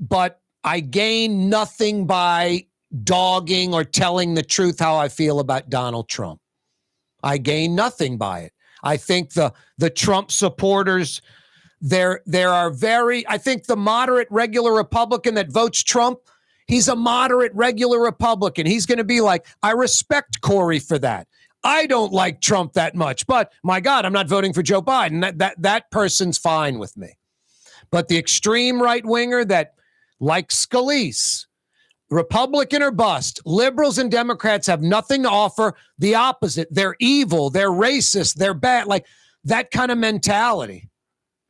But I gain nothing by dogging or telling the truth how I feel about Donald Trump. I gain nothing by it. I think the Trump supporters, there are I think the moderate regular Republican that votes Trump, he's a moderate regular Republican. He's going to be like, I respect Corey for that. I don't like Trump that much, but my God, I'm not voting for Joe Biden. That person's fine with me. But the extreme right winger that, like Scalise, Republican or bust, liberals and Democrats have nothing to offer. The opposite. They're evil. They're racist. They're bad. Like that kind of mentality.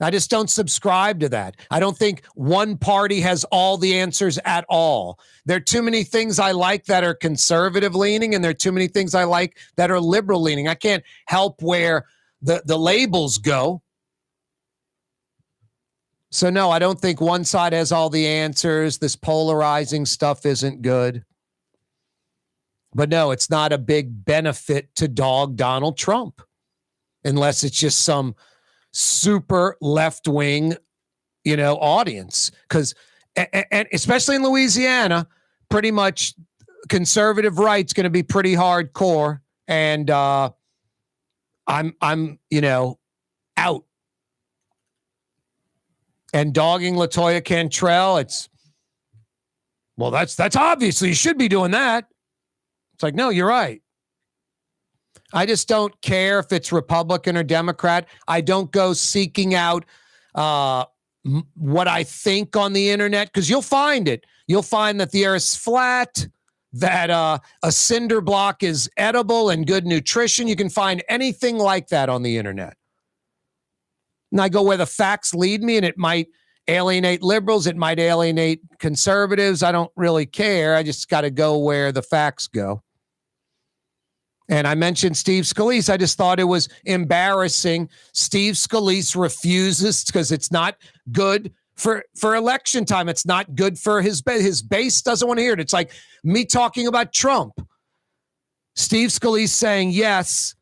I just don't subscribe to that. I don't think one party has all the answers at all. There are too many things I like that are conservative leaning, and there are too many things I like that are liberal leaning. I can't help where the labels go. So no, I don't think one side has all the answers. This polarizing stuff isn't good. But no, it's not a big benefit to dog Donald Trump, unless it's just some super left-wing, audience. Because, and especially in Louisiana, pretty much conservative right's going to be pretty hardcore. And I'm out. And dogging LaToya Cantrell, that's obviously, you should be doing that. It's like, no, you're right. I just don't care if it's Republican or Democrat. I don't go seeking out what I think on the internet, because you'll find it. You'll find that the air is flat, that a cinder block is edible and good nutrition. You can find anything like that on the internet. And I go where the facts lead me, and it might alienate liberals. It might alienate conservatives. I don't really care. I just got to go where the facts go. And I mentioned Steve Scalise. I just thought it was embarrassing. Steve Scalise refuses, because it's not good for election time. It's not good for his base. His base doesn't want to hear it. It's like me talking about Trump. Steve Scalise saying, yes,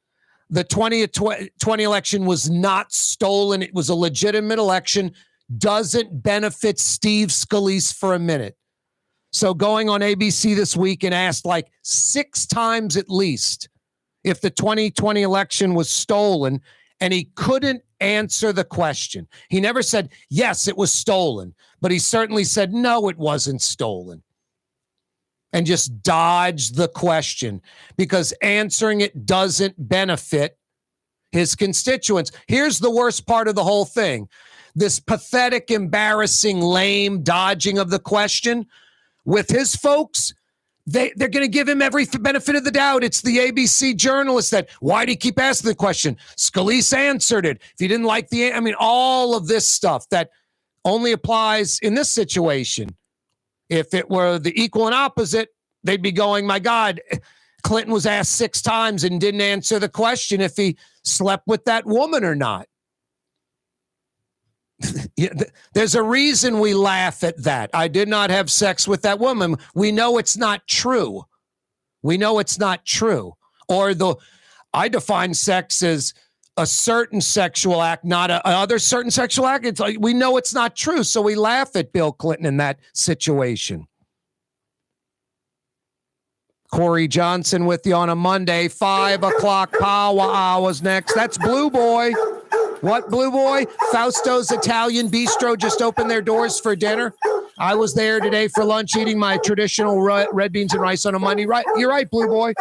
the 2020 election was not stolen. It was a legitimate election. Doesn't benefit Steve Scalise for a minute. So going on ABC this week and asked like 6 times at least if the 2020 election was stolen, and he couldn't answer the question. He never said, yes, it was stolen, but he certainly said, no, it wasn't stolen. And just dodged the question, because answering it doesn't benefit his constituents. Here's the worst part of the whole thing. This pathetic, embarrassing, lame dodging of the question with his folks. They're going to give him every benefit of the doubt. It's the ABC journalist that, why do you keep asking the question? Scalise answered it. If you didn't like all of this stuff that only applies in this situation. If it were the equal and opposite, they'd be going, my God, Clinton was asked 6 times and didn't answer the question if he slept with that woman or not. There's a reason we laugh at that. I did not have sex with that woman. We know it's not true. We know it's not true. Or I define sex as a certain sexual act, not another certain sexual act. It's like, we know it's not true. So we laugh at Bill Clinton in that situation. Corey Johnson with you on a Monday, 5 o'clock power hours next. That's Blue Boy. What, Blue Boy? Fausto's Italian Bistro just opened their doors for dinner. I was there today for lunch eating my traditional red beans and rice on a Monday. Right, you're right, Blue Boy.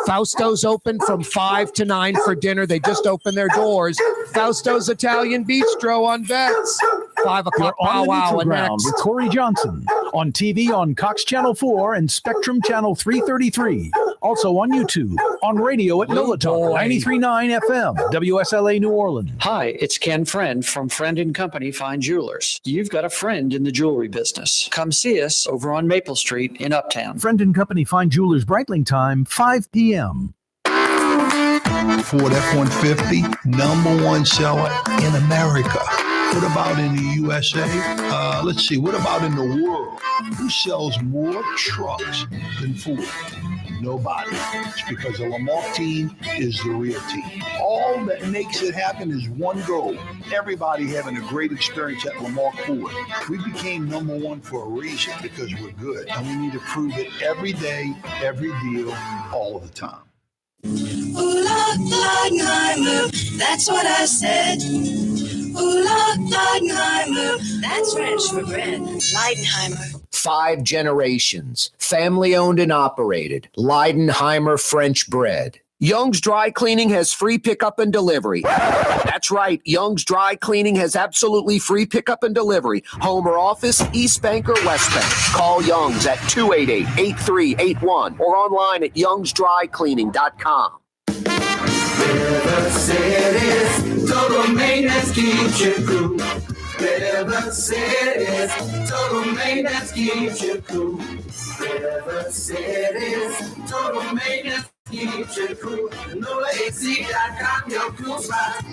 Fausto's open from 5 to 9 for dinner. They just opened their doors. Fausto's Italian Bistro on Vets. 5 o'clock You're on the powwow Neutral Ground next. with Corey Johnson on TV on Cox Channel 4 and Spectrum Channel 333. Also on YouTube, on radio at NOLA Talk 93.9 FM, WSLA New Orleans. Hi, it's Ken Friend from Friend & Company Fine Jewelers. You've got a friend in the jewelry business. Come see us over on Maple Street in Uptown. Friend & Company Fine Jewelers Breitling time, 5 p.m. Ford F-150, #1 seller in America. What about in the USA? Let's see, what about in the world? Who sells more trucks than Ford? Nobody. It's because the Lamarck team is the real team. All that makes it happen is one goal. Everybody having a great experience at Lamarck Ford. We became #1 for a reason, because we're good. And we need to prove it every day, every deal, all the time. Ooh la Leidenheimer, that's what I said. Ooh la Leidenheimer, that's French for bread. Leidenheimer. 5 generations, family owned and operated. Leidenheimer French bread. Young's Dry Cleaning has free pickup and delivery. That's right. Young's Dry Cleaning has absolutely free pickup and delivery. Home or office, East Bank or West Bank. Call Young's at 288-8381 or online at youngsdrycleaning.com. River City's total maintenance keeps you cool. River City's total maintenance keeps you cool. River City's total maintenance keeps you cool. NolaAC.com, your cool spot.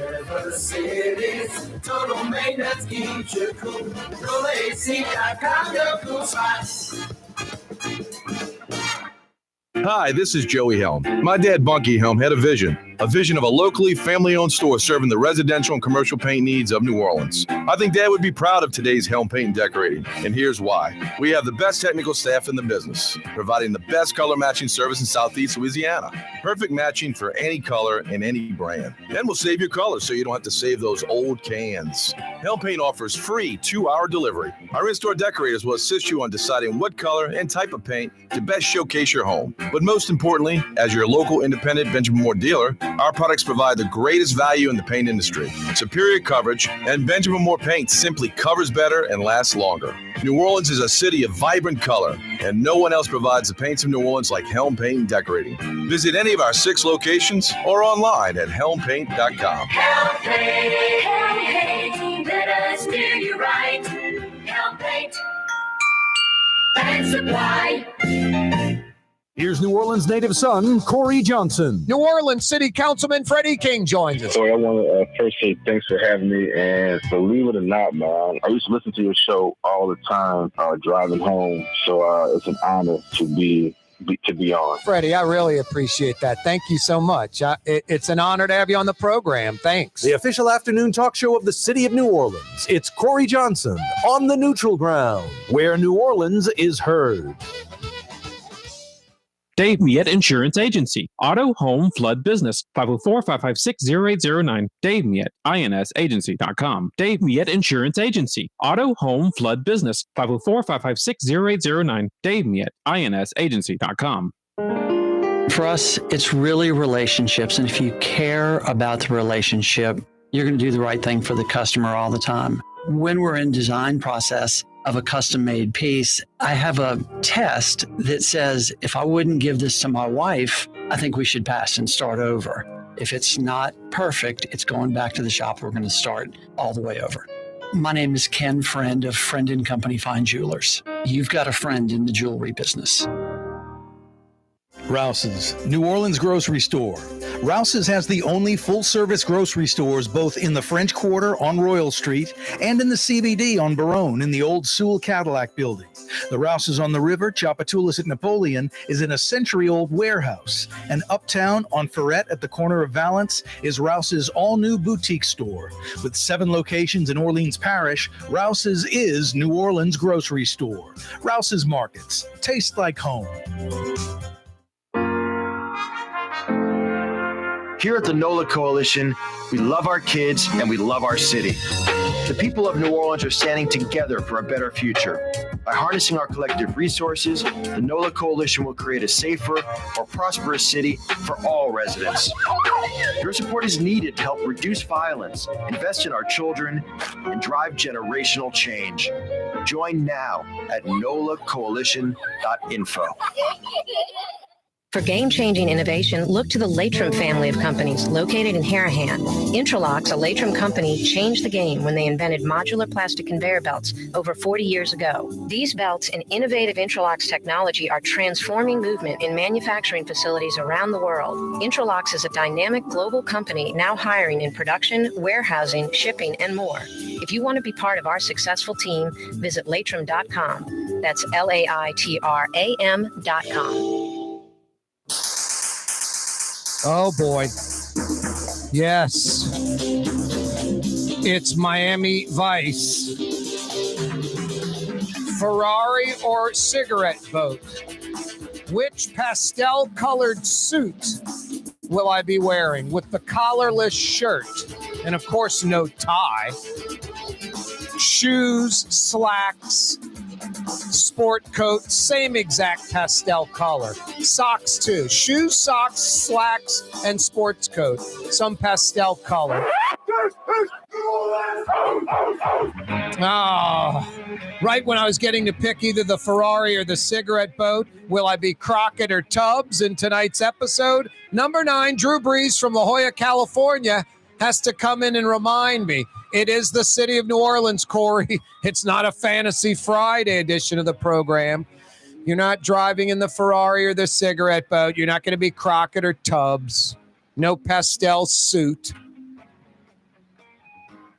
River City's total maintenance keeps you cool. NolaAC.com, your cool spot. Hi, this is Joey Helm. My dad, Bunky Helm, had a vision of a locally family-owned store serving the residential and commercial paint needs of New Orleans. I think Dad would be proud of today's Helm Paint and Decorating, and here's why. We have the best technical staff in the business, providing the best color matching service in Southeast Louisiana. Perfect matching for any color and any brand. Then we'll save your colors so you don't have to save those old cans. Helm Paint offers free 2-hour delivery. Our in-store decorators will assist you on deciding what color and type of paint to best showcase your home. But most importantly, as your local independent Benjamin Moore dealer, our products provide the greatest value in the paint industry. Superior coverage, and Benjamin Moore paint simply covers better and lasts longer. New Orleans is a city of vibrant color, and no one else provides the paints of New Orleans like Helm Paint and Decorating. Visit any of our 6 locations or online at helmpaint.com. Helm Paint, let us do you right. Helm Paint and Supply. Here's New Orleans native son, Corey Johnson. New Orleans City Councilman Freddie King joins us. So I want to first say thanks for having me. And believe it or not, man, I used to listen to your show all the time driving home. So it's an honor to be on. Freddie, I really appreciate that. Thank you so much. It's an honor to have you on the program. Thanks. The official afternoon talk show of the city of New Orleans. It's Corey Johnson on the Neutral Ground, where New Orleans is heard. Dave Miette Insurance Agency. Auto, home, flood, business. 504-556-0809. Dave Miette, INSagency.com. Dave Miette Insurance Agency. Auto, home, flood, business. 504-556-0809. Dave Miette, INSagency.com. For us, it's really relationships. And if you care about the relationship, you're going to do the right thing for the customer all the time. When we're in design process of a custom-made piece, I have a test that says, if I wouldn't give this to my wife, I think we should pass and start over. If it's not perfect, it's going back to the shop. We're going to start all the way over. My name is Ken Friend of Friend & Company Fine Jewelers. You've got a friend in the jewelry business. Rouse's, New Orleans grocery store. Rouse's has the only full-service grocery stores both in the French Quarter on Royal Street and in the CBD on Baronne in the old Sewell Cadillac building. The Rouse's on the river, Tchoupitoulas at Napoleon, is in a century-old warehouse. And uptown on Ferret at the corner of Valence is Rouse's all-new boutique store. With 7 locations in Orleans Parish, Rouse's is New Orleans grocery store. Rouse's Markets. Taste like home. Here at the NOLA Coalition, we love our kids and we love our city. The people of New Orleans are standing together for a better future. By harnessing our collective resources, the NOLA Coalition will create a safer, more prosperous city for all residents. Your support is needed to help reduce violence, invest in our children, and drive generational change. Join now at nolacoalition.info. For game-changing innovation, look to the Latrim family of companies located in Harahan. Intralox, a Latrim company, changed the game when they invented modular plastic conveyor belts over 40 years ago. These belts and innovative Intralox technology are transforming movement in manufacturing facilities around the world. Intralox is a dynamic global company now hiring in production, warehousing, shipping, and more. If you want to be part of our successful team, visit Latrim.com. That's LAITRAM.com. Oh, boy. Yes. It's Miami Vice. Ferrari or cigarette boat? Which pastel-colored suit will I be wearing with the collarless shirt? And, of course, no tie. Shoes, slacks, sport coat, same exact pastel color. Socks too. Shoes, socks, slacks, and sports coat. Some pastel color. Oh, right when I was getting to pick either the Ferrari or the cigarette boat, will I be Crockett or Tubbs in tonight's episode? Number 9, Drew Brees from La Jolla, California, has to come in and remind me. It is the city of New Orleans, Corey. It's not a Fantasy Friday edition of the program. You're not driving in the Ferrari or the cigarette boat. You're not going to be Crockett or Tubbs. No pastel suit.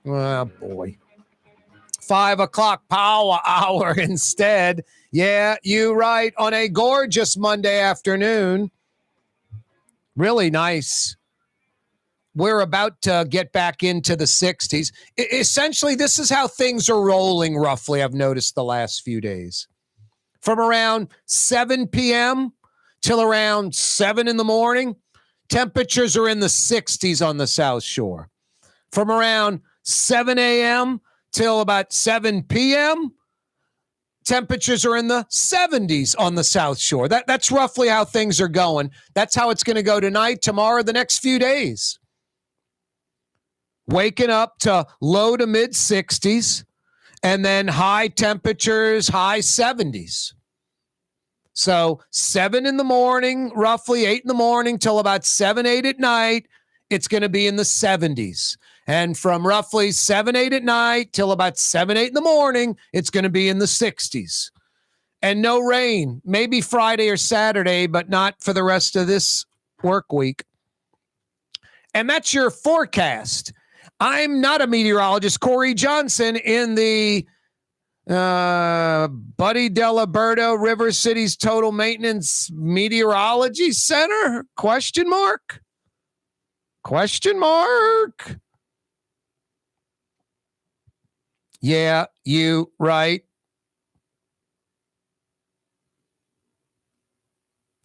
Oh, boy. 5 o'clock power hour instead. Yeah, you right. On a gorgeous Monday afternoon. Really nice. We're about to get back into the 60s. Essentially, this is how things are rolling roughly, I've noticed the last few days. From around 7 p.m. till around 7 in the morning, temperatures are in the 60s on the South Shore. From around 7 a.m. till about 7 p.m., temperatures are in the 70s on the South Shore. That's roughly how things are going. That's how it's going to go tonight, tomorrow, the next few days. Waking up to low to mid 60s and then high temperatures, high 70s. So 7 in the morning, roughly 8 in the morning till about 7, 8 at night, it's going to be in the 70s. And from roughly 7, 8 at night till about 7, 8 in the morning, it's going to be in the 60s. And no rain, maybe Friday or Saturday, but not for the rest of this work week. And that's your forecast. I'm not a meteorologist. Corey Johnson in the Buddy Delaberto River City's Total Maintenance Meteorology Center? Question mark? Question mark? Yeah, you right.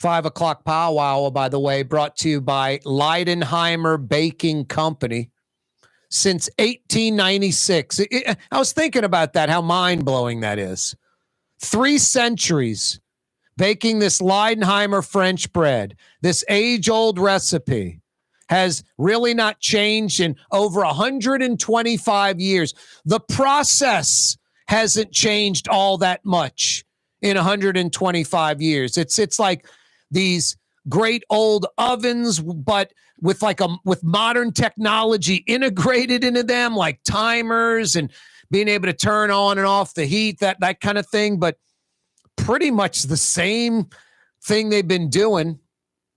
5 o'clock powwow, by the way, brought to you by Leidenheimer Baking Company. Since 1896. I was thinking about that, how mind-blowing that is. 3 centuries baking this Leidenheimer French bread. This age-old recipe has really not changed in over 125 years. The process hasn't changed all that much in 125 years. It's like these great old ovens, but with modern technology integrated into them, like timers and being able to turn on and off the heat, that kind of thing. But pretty much the same thing they've been doing.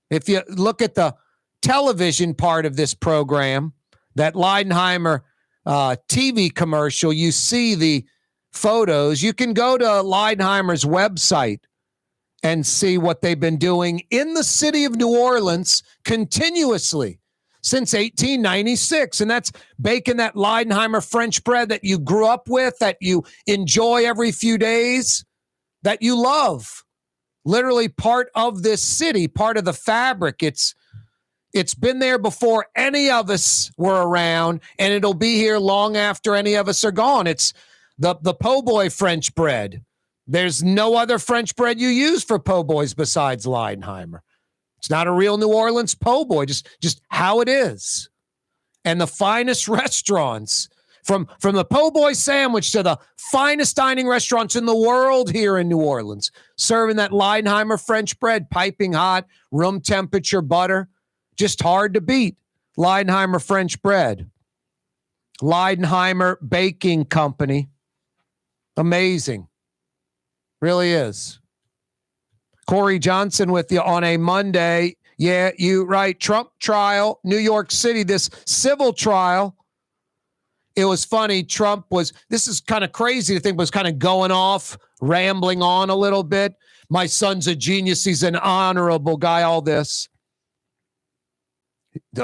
If you look at the television part of this program, that Leidenheimer TV commercial, you see the photos. You can go to Leidenheimer's website and see what they've been doing in the city of New Orleans continuously since 1896. And that's baking that Leidenheimer French bread that you grew up with, that you enjoy every few days, that you love. Literally part of this city, part of the fabric. It's been there before any of us were around, and it'll be here long after any of us are gone. It's the po' boy French bread. There's no other French bread you use for po' boys besides Leidenheimer. It's not a real New Orleans po' boy, just how it is. And the finest restaurants, from the po' boy sandwich to the finest dining restaurants in the world here in New Orleans, serving that Leidenheimer French bread, piping hot, room temperature butter, just hard to beat. Leidenheimer French bread. Leidenheimer Baking Company. Amazing. Really is. Corey Johnson with you on a Monday. Yeah, you right. Trump trial, New York City, this civil trial. It was funny. This is kind of crazy to think, was kind of going off, rambling on a little bit. My son's a genius. He's an honorable guy, all this.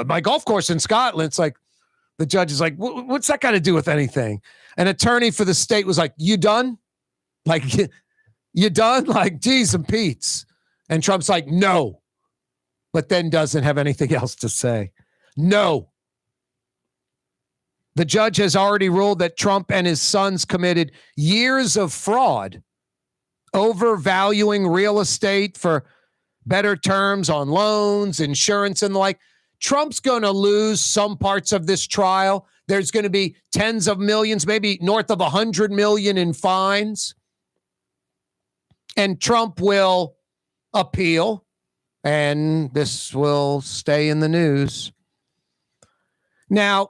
My golf course in Scotland, it's like, the judge is like, what's that got to do with anything? An attorney for the state was like, you done? Like, you done? Like, geez and Pete's. And Trump's like, no. But then doesn't have anything else to say. No. The judge has already ruled that Trump and his sons committed years of fraud, overvaluing real estate for better terms on loans, insurance, and the like. Trump's going to lose some parts of this trial. There's going to be tens of millions, maybe north of 100 million in fines. And Trump will appeal, and this will stay in the news. Now,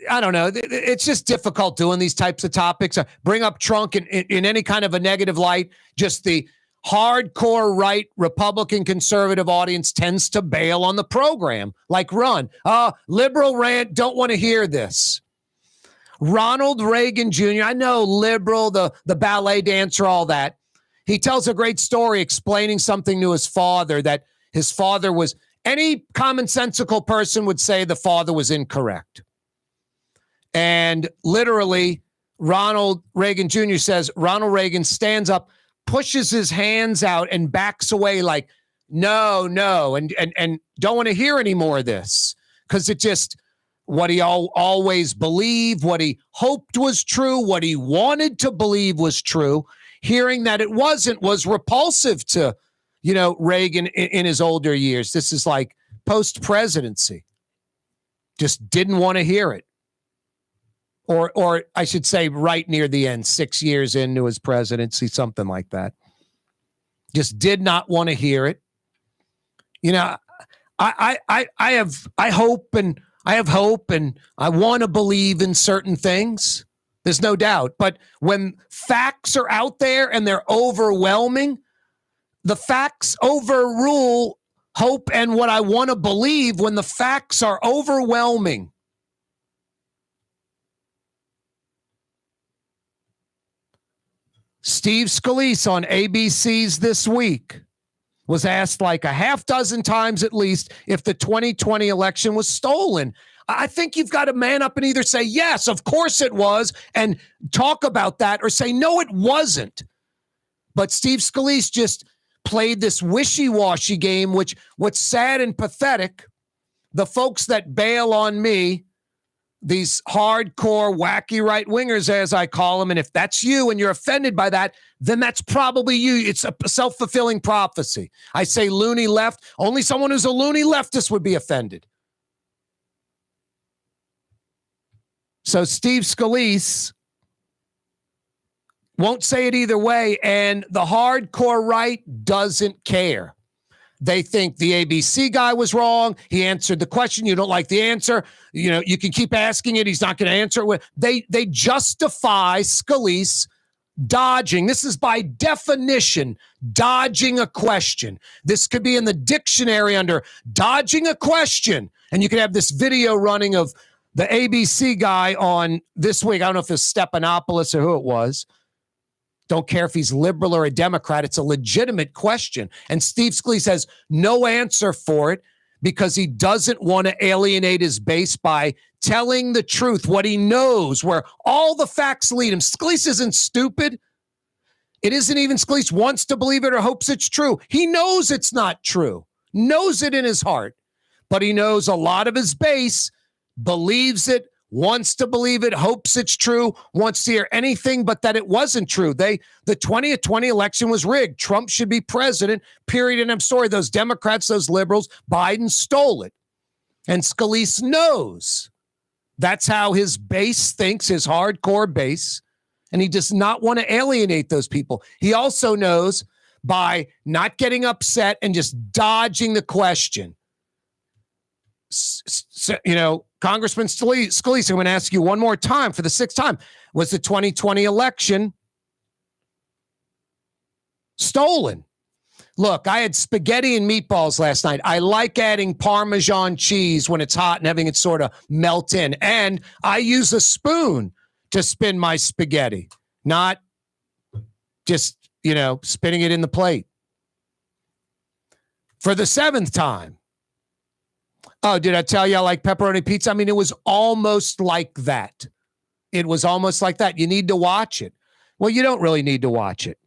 I don't know. It's just difficult doing these types of topics. Bring up Trump in any kind of a negative light. Just the hardcore right Republican conservative audience tends to bail on the program. Like, run. Liberal rant, don't want to hear this. Ronald Reagan Jr., I know, liberal, the ballet dancer, all that. He tells a great story explaining something to his father, that his father was, any commonsensical person would say the father was incorrect. And literally, Ronald Reagan Jr. says, Ronald Reagan stands up, pushes his hands out and backs away like, no, and don't want to hear any more of this, because it just, what he always believed, what he hoped was true, what he wanted to believe was true, hearing that it wasn't was repulsive to, Reagan in his older years. This is like post-presidency. Just didn't want to hear it. Or I should say right near the end, 6 years into his presidency, something like that. Just did not want to hear it. I have hope and I want to believe in certain things. There's no doubt. But when facts are out there and they're overwhelming, the facts overrule hope and what I want to believe when the facts are overwhelming. Steve Scalise on ABC's This Week was asked like a half dozen times at least if the 2020 election was stolen. I think you've got to man up and either say, yes, of course it was, and talk about that, or say, no, it wasn't. But Steve Scalise just played this wishy-washy game, which what's sad and pathetic, the folks that bail on me, these hardcore, wacky right-wingers, as I call them, and if that's you and you're offended by that, then that's probably you. It's a self-fulfilling prophecy. I say loony left. Only someone who's a loony leftist would be offended. So Steve Scalise won't say it either way, and the hardcore right doesn't care. They think the ABC guy was wrong. He answered the question. You don't like the answer. You can keep asking it. He's not going to answer it. They justify Scalise dodging. This is by definition dodging a question. This could be in the dictionary under dodging a question. And you could have this video running of the ABC guy on This Week. I don't know if it's Stephanopoulos or who it was. Don't care if he's liberal or a Democrat. It's a legitimate question. And Steve Scalise has no answer for it because he doesn't want to alienate his base by telling the truth, what he knows, where all the facts lead him. Scalise isn't stupid. It isn't even Scalise wants to believe it or hopes it's true. He knows it's not true, knows it in his heart, but he knows a lot of his base believes it, wants to believe it, hopes it's true, wants to hear anything but that it wasn't true. The 2020 election was rigged. Trump should be president, period. And I'm sorry, those Democrats, those liberals, Biden stole it. And Scalise knows that's how his base thinks, his hardcore base. And he does not want to alienate those people. He also knows by not getting upset and just dodging the question. So, Congressman Scalise, I'm going to ask you one more time for the sixth time. Was the 2020 election stolen? Look, I had spaghetti and meatballs last night. I like adding Parmesan cheese when it's hot and having it sort of melt in. And I use a spoon to spin my spaghetti, not just, spinning it in the plate. For the seventh time. Oh, did I tell you I like pepperoni pizza? I mean, it was almost like that. It was almost like that. You need to watch it. Well, you don't really need to watch it.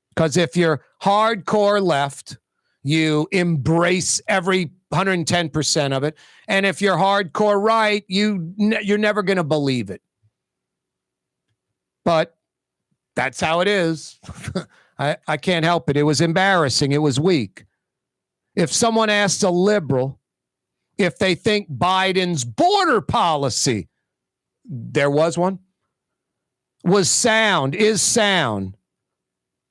Because if you're hardcore left, you embrace every 110% of it. And if you're hardcore right, you're never going to believe it. But that's how it is. I can't help it. It was embarrassing. It was weak. If someone asks a liberal if they think Biden's border policy, there was one, is sound.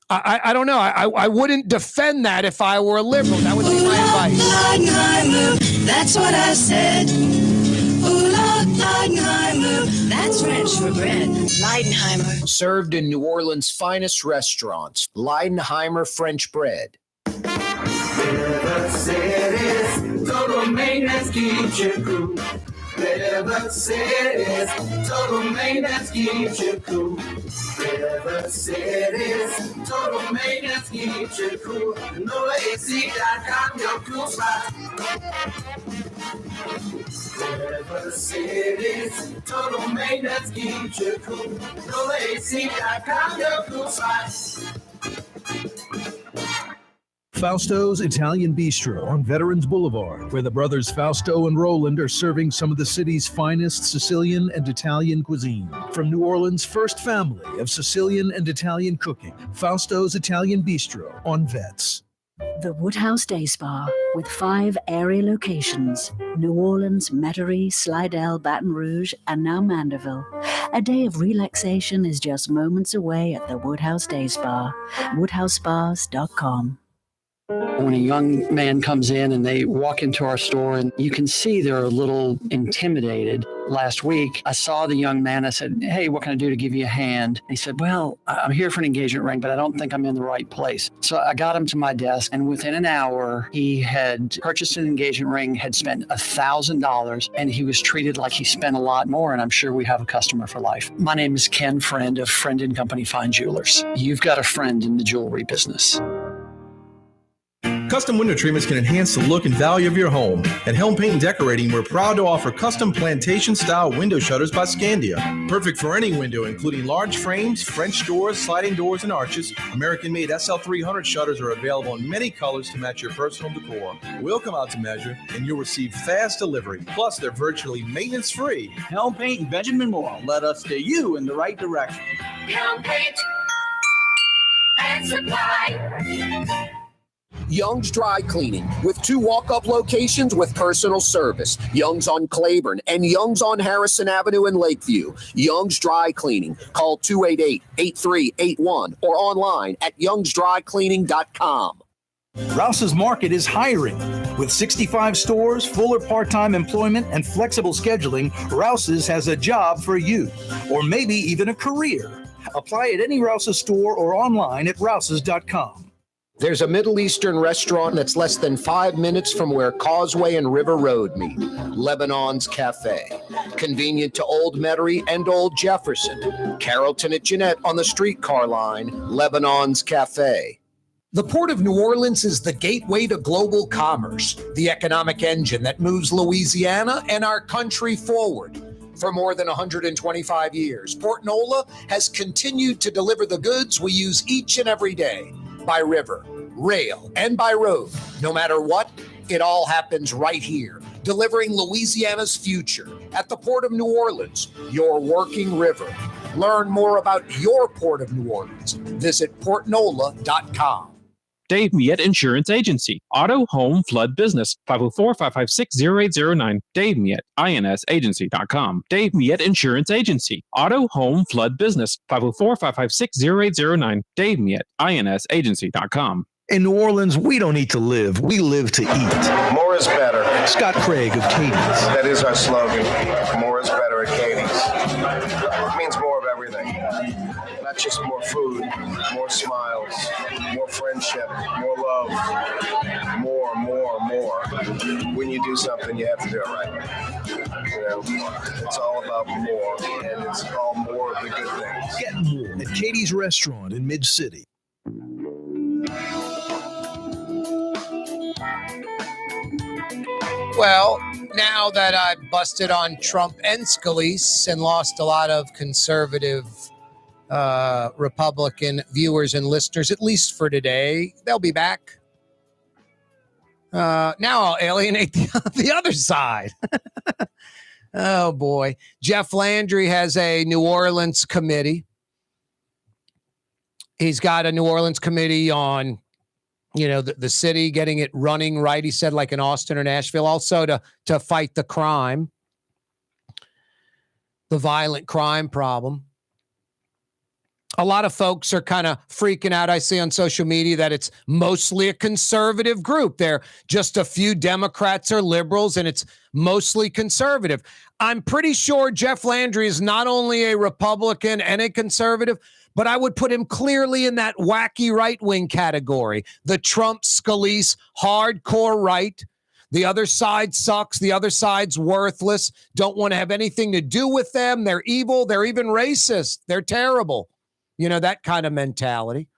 I don't know. I wouldn't defend that if I were a liberal. That would be my advice. That's what I said. Ooh, Leidenheimer. That's French for bread. Leidenheimer. Served in New Orleans' finest restaurants, Leidenheimer French bread. River City's total maintenance keeps you cool. River City's total maintenance keeps you cool. River City's total maintenance keeps you cool. NoAC.com, your cool spot. River City's total maintenance keeps you cool. NoAC.com, your cool spot. Fausto's Italian Bistro on Veterans Boulevard, where the brothers Fausto and Roland are serving some of the city's finest Sicilian and Italian cuisine. From New Orleans' first family of Sicilian and Italian cooking, Fausto's Italian Bistro on Vets. The Woodhouse Day Spa, with 5 area locations: New Orleans, Metairie, Slidell, Baton Rouge, and now Mandeville. A day of relaxation is just moments away at the Woodhouse Day Spa. WoodhouseSpas.com. When a young man comes in and they walk into our store, and you can see they're a little intimidated. Last week, I saw the young man. I said, "Hey, what can I do to give you a hand?" He said, "Well, I'm here for an engagement ring, but I don't think I'm in the right place." So I got him to my desk, and within an hour, he had purchased an engagement ring, had spent $1,000, and he was treated like he spent a lot more, and I'm sure we have a customer for life. My name is Ken Friend of Friend & Company Fine Jewelers. You've got a friend in the jewelry business. Custom window treatments can enhance the look and value of your home. At Helm Paint and Decorating, we're proud to offer custom plantation-style window shutters by Scandia. Perfect for any window, including large frames, French doors, sliding doors, and arches. American-made SL300 shutters are available in many colors to match your personal decor. We'll come out to measure, and you'll receive fast delivery. Plus, they're virtually maintenance-free. Helm Paint and Benjamin Moore let us steer you in the right direction. Helm Paint and Supply. Young's Dry Cleaning, with 2 walk-up locations with personal service. Young's on Claiborne and Young's on Harrison Avenue in Lakeview. Young's Dry Cleaning. Call 288-8381 or online at youngsdrycleaning.com. Rouse's Market is hiring. With 65 stores, full or part-time employment, and flexible scheduling, Rouse's has a job for you, or maybe even a career. Apply at any Rouse's store or online at rouses.com. There's a Middle Eastern restaurant that's less than 5 minutes from where Causeway and River Road meet, Lebanon's Cafe. Convenient to Old Metairie and Old Jefferson. Carrollton at Jeanette on the streetcar line, Lebanon's Cafe. The Port of New Orleans is the gateway to global commerce, the economic engine that moves Louisiana and our country forward. For more than 125 years, Port Nola has continued to deliver the goods we use each and every day. By river, rail, and by road. No matter what, it all happens right here. delivering Louisiana's future. At the Port of New Orleans, your working river. Learn more about your Port of New Orleans. Visit portnola.com. Dave Miette Insurance Agency. Auto, home, flood business. 504-556-0809. Dave Miette, insagency.com. Dave Miette Insurance Agency. Auto, home, flood business. 504-556-0809. Dave Miette, insagency.com. In New Orleans, we don't eat to live. We live to eat. More is better. Scott Craig of Katie's. That is our slogan. More is better at Katie's. It means more of everything. Not just more food, more smiles, more friendship, more love, more. When you do something, you have to do it right. You know, it's all about more, and it's all more of the good things. Get more at Katie's Restaurant in Mid-City. Well, now that I've busted on Trump and Scalise and lost a lot of conservative Republican viewers and listeners, at least for today, they'll be back. Now I'll alienate the other side. Oh, boy. Jeff Landry has a New Orleans committee. He's got a New Orleans committee on, you know, the city, getting it running right, he said, like in Austin or Nashville, also to fight the crime, the violent crime problem. A lot of folks are kind of freaking out. I see on social media that it's mostly a conservative group. They're just a few Democrats or liberals, and it's mostly conservative. I'm pretty sure Jeff Landry is not only a Republican and a conservative, but I would put him clearly in that wacky right-wing category, the Trump, Scalise, hardcore right. The other side sucks. The other side's worthless. Don't want to have anything to do with them. They're evil. They're even racist. They're terrible. You know, that kind of mentality.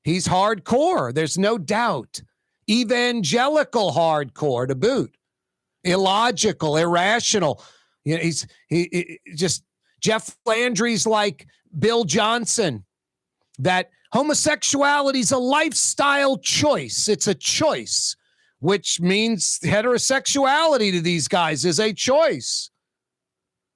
He's hardcore. There's no doubt. Evangelical hardcore to boot. Illogical, irrational. You know, he just Jeff Landry's like Bill Johnson, that homosexuality is a lifestyle choice. It's a choice, which means heterosexuality to these guys is a choice.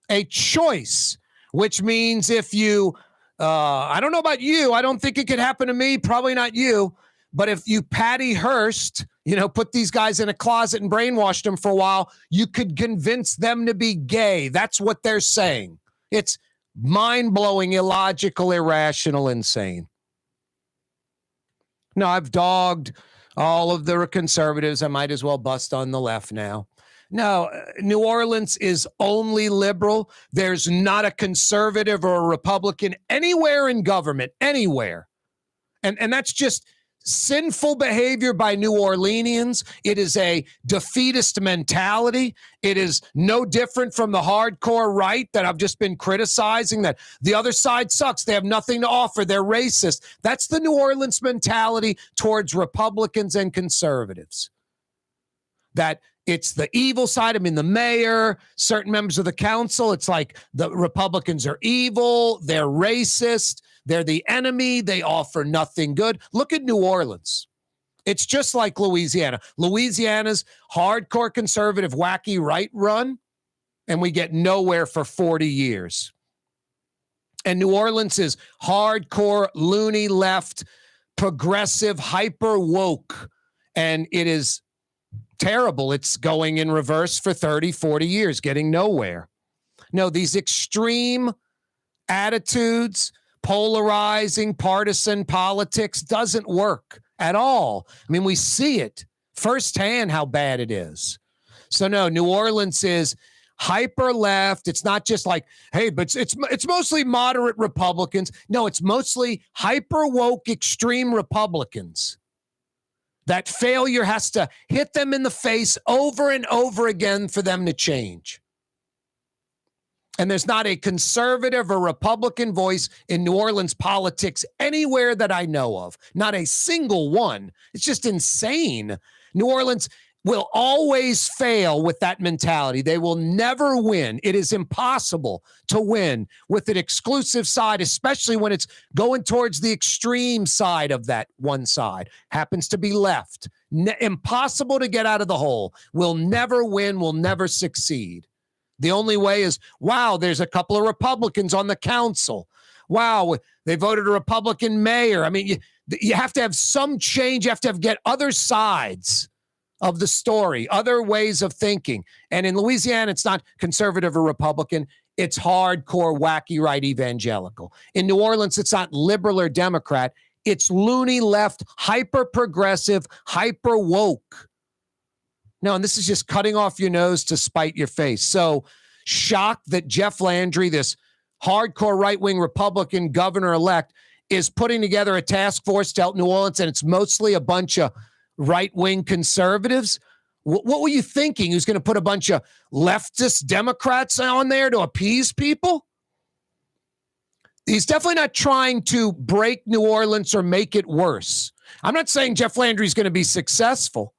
A choice, which means if you, I don't know about you, I don't think it could happen to me, probably not you, but if you Patty Hearst, you know, put these guys in a closet and brainwashed them for a while, you could convince them to be gay. That's what they're saying. It's mind-blowing, illogical, irrational, insane. No, I've dogged all of the conservatives. I might as well bust on the left now. No, New Orleans is only liberal. There's not a conservative or a Republican anywhere in government, anywhere. And that's just sinful behavior by New Orleanians. It is a defeatist mentality. It is no different from the hardcore right that I've just been criticizing, that the other side sucks. They have nothing to offer. They're racist. That's the New Orleans mentality towards Republicans and conservatives. That it's the evil side. I mean, the mayor, certain members of the council, it's like the Republicans are evil. They're racist. They're the enemy. They offer nothing good. Look at New Orleans. It's just like Louisiana. Louisiana's hardcore conservative, wacky right run, and we get nowhere for 40 years. And New Orleans is hardcore, loony left, progressive, hyper woke, and it is terrible. It's going in reverse for 30, 40 years, getting nowhere. No, these extreme attitudes, polarizing partisan politics doesn't work at all. I mean, we see it firsthand how bad it is. So no, New Orleans is hyper left. It's not just like, hey, but it's mostly moderate Republicans. No, it's mostly hyper woke extreme Republicans. That failure has to hit them in the face over and over again for them to change. And there's not a conservative or Republican voice in New Orleans politics anywhere that I know of. Not a single one. It's just insane. New Orleans, will always fail with that mentality. They will never win. It is impossible to win with an exclusive side, especially when it's going towards the extreme side of that one side. Happens to be left. Impossible to get out of the hole. Will never win, will never succeed. The only way is, wow, there's a couple of Republicans on the council. Wow, they voted a Republican mayor. I mean, you have to have some change. You have to get other sides of the story, other ways of thinking. And in Louisiana, it's not conservative or Republican. It's hardcore, wacky right evangelical. In New Orleans, it's not liberal or Democrat. It's loony left, hyper progressive, hyper woke. No, and this is just cutting off your nose to spite your face. So shocked that Jeff Landry, this hardcore right-wing Republican governor-elect, is putting together a task force to help New Orleans, and it's mostly a bunch of right-wing conservatives. What were you thinking? Who's going to put a bunch of leftist Democrats on there to appease people? He's definitely not trying to break New Orleans or make it worse. I'm not saying Jeff Landry is going to be successful,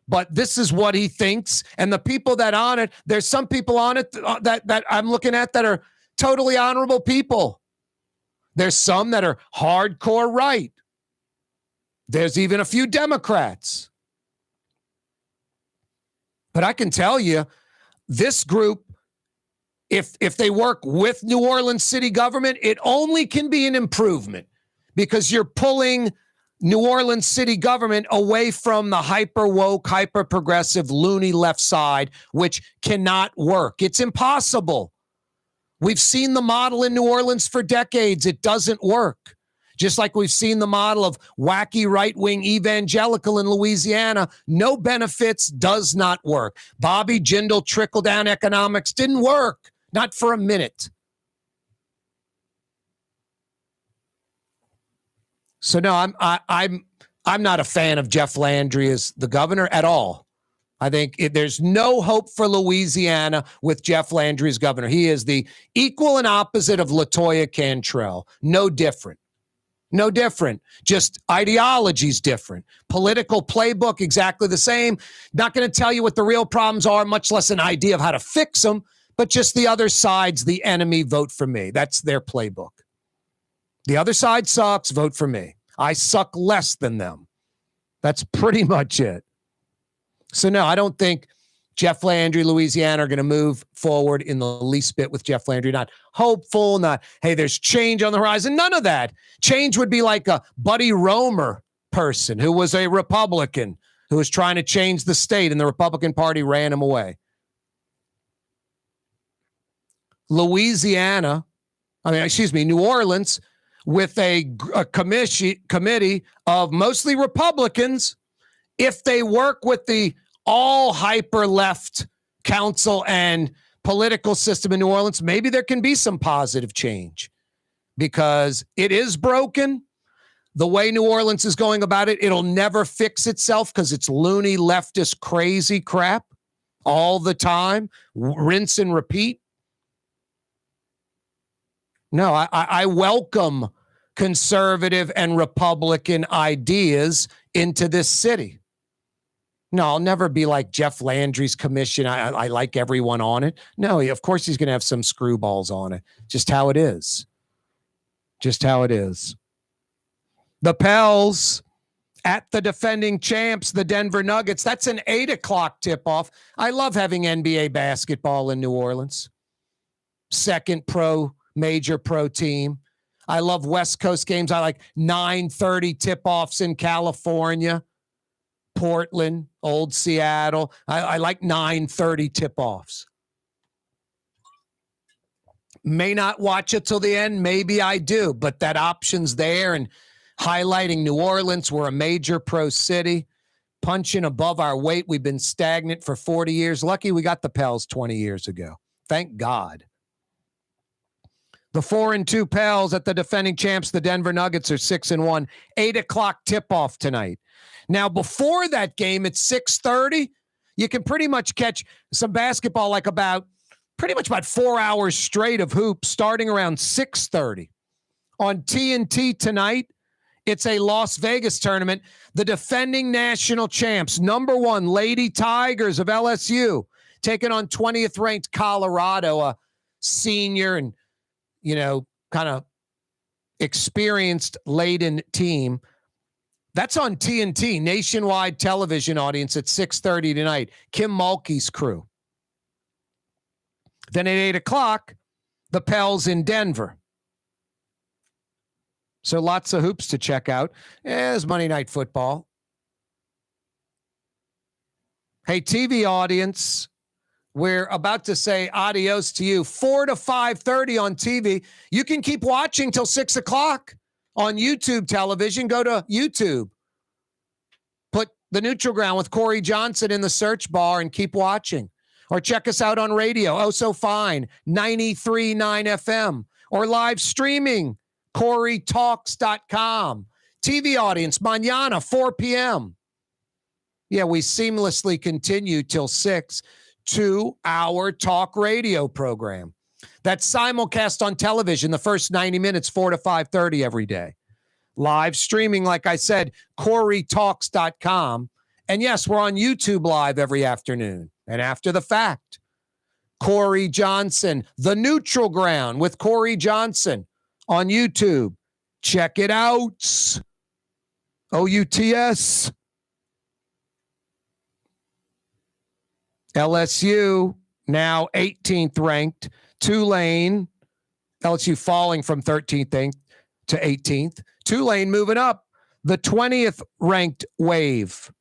but this is what he thinks. And the people that on it, there's some people on it that I'm looking at that are totally honorable people. There's some that are hardcore right. There's even a few Democrats. But I can tell you, this group, if they work with New Orleans city government, it only can be an improvement because you're pulling New Orleans city government away from the hyper woke, hyper progressive, loony left side, which cannot work. It's impossible. We've seen the model in New Orleans for decades. It doesn't work. Just like we've seen the model of wacky right-wing evangelical in Louisiana, no benefits, does not work. Bobby Jindal trickle-down economics didn't work, not for a minute. So no, I'm not a fan of Jeff Landry as the governor at all. I think there's no hope for Louisiana with Jeff Landry as governor. He is the equal and opposite of LaToya Cantrell. No different. No different. Just ideology's different. Political playbook exactly the same. Not going to tell you what the real problems are, much less an idea of how to fix them, but just the other side's the enemy, vote for me. That's their playbook. The other side sucks, vote for me. I suck less than them. That's pretty much it. So no, I don't think Jeff Landry, Louisiana are going to move forward in the least bit with Jeff Landry. Not hopeful, not, hey, there's change on the horizon. None of that. Change would be like a Buddy Roemer person who was a Republican who was trying to change the state and the Republican Party ran him away. New Orleans, with a committee of mostly Republicans, if they work with the all hyper left council and political system in New Orleans, maybe there can be some positive change because it is broken. The way New Orleans is going about it, it'll never fix itself because it's loony, leftist, crazy crap all the time. Rinse and repeat. No, I welcome conservative and Republican ideas into this city. No, I'll never be like Jeff Landry's commission. I like everyone on it. No, of course he's going to have some screwballs on it. Just how it is. Just how it is. The Pels at the defending champs, the Denver Nuggets. That's an 8:00 tip-off. I love having NBA basketball in New Orleans. Second major pro team. I love West Coast games. I like 9:30 tip-offs in California. Portland, old Seattle. I like 9:30 tip-offs. May not watch it till the end. Maybe I do, but that option's there. And highlighting New Orleans, we're a major pro city. Punching above our weight. We've been stagnant for 40 years. Lucky we got the Pels 20 years ago. Thank God. The 4-2 Pels at the defending champs, the Denver Nuggets, are 6-1. 8:00 tip-off tonight. Now, before that game at 6:30, you can pretty much catch some basketball like pretty much about 4 hours straight of hoops starting around 6:30. On TNT tonight, It's a Las Vegas tournament. The defending national champs, number 1 Lady Tigers of LSU, taking on 20th ranked Colorado, a senior and, kind of experienced laden team. That's on TNT, nationwide television audience at 6:30 tonight. Kim Mulkey's crew. Then at 8 o'clock, the Pels in Denver. So lots of hoops to check out. There's Monday Night Football. Hey, TV audience, we're about to say adios to you. 4 to 5:30 on TV. You can keep watching till 6 o'clock on YouTube television. Go to YouTube. Put The Neutral Ground with Corey Johnson in the search bar and keep watching. Or check us out on radio. Oh, so fine. 93.9 FM. Or live streaming. CoreyTalks.com. TV audience, mañana, 4 p.m. Yeah, we seamlessly continue till 6. 2-hour talk radio program. That's simulcast on television the first 90 minutes, 4 to 5:30 every day. Live streaming, like I said, CoreyTalks.com. And yes, we're on YouTube live every afternoon. And after the fact, Corey Johnson, The Neutral Ground with Corey Johnson on YouTube. Check it out. OUTS. LSU now 18th ranked. Tulane, LSU falling from 13th to 18th. Tulane moving up. The 20th ranked Wave.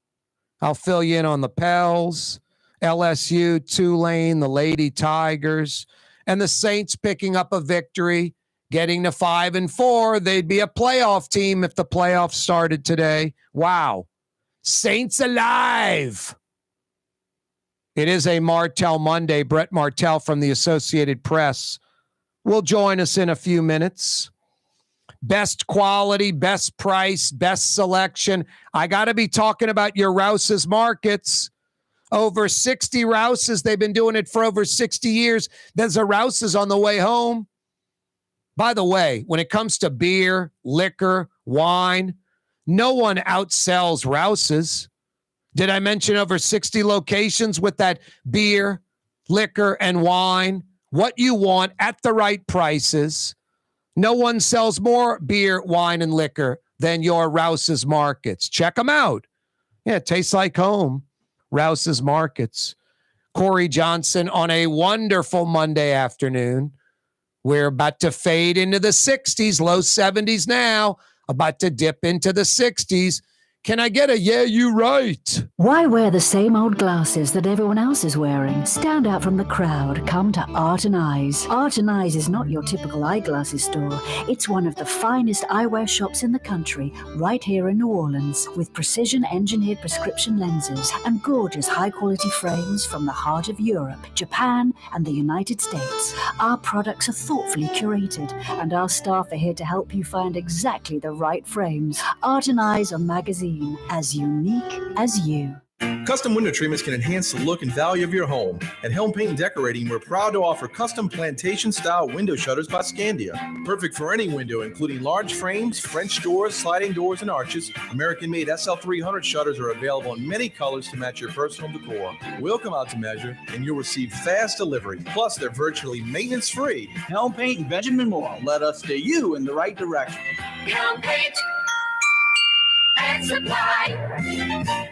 I'll fill you in on the Pels, LSU, Tulane, the Lady Tigers, and the Saints picking up a victory, getting to 5-4. They'd be a playoff team if the playoffs started today. Wow. Saints alive. It is a Martell Monday. Brett Martell from the Associated Press will join us in a few minutes. Best quality, best price, best selection. I got to be talking about your Rouse's Markets. Over 60 Rouse's. They've been doing it for over 60 years. There's a Rouse's on the way home. By the way, when it comes to beer, liquor, wine, no one outsells Rouse's. Did I mention over 60 locations with that beer, liquor, and wine? What you want at the right prices. No one sells more beer, wine, and liquor than your Rouse's Markets. Check them out. Yeah, it tastes like home. Rouse's Markets. Corey Johnson on a wonderful Monday afternoon. We're about to fade into the 60s, low 70s now, about to dip into the 60s. Can I get a yeah, you right? Why wear the same old glasses that everyone else is wearing? Stand out from the crowd. Come to Art and Eyes. Art and Eyes is not your typical eyeglasses store. It's one of the finest eyewear shops in the country, right here in New Orleans, with precision-engineered prescription lenses and gorgeous high-quality frames from the heart of Europe, Japan, and the United States. Our products are thoughtfully curated, and our staff are here to help you find exactly the right frames. Art and Eyes are magazine. As unique as you. Custom window treatments can enhance the look and value of your home. At Helm Paint and Decorating, we're proud to offer custom plantation-style window shutters by Scandia. Perfect for any window, including large frames, French doors, sliding doors, and arches. American-made SL300 shutters are available in many colors to match your personal decor. We'll come out to measure, and you'll receive fast delivery. Plus, they're virtually maintenance-free. Helm Paint and Benjamin Moore let us steer you in the right direction. Helm Paint and Supply.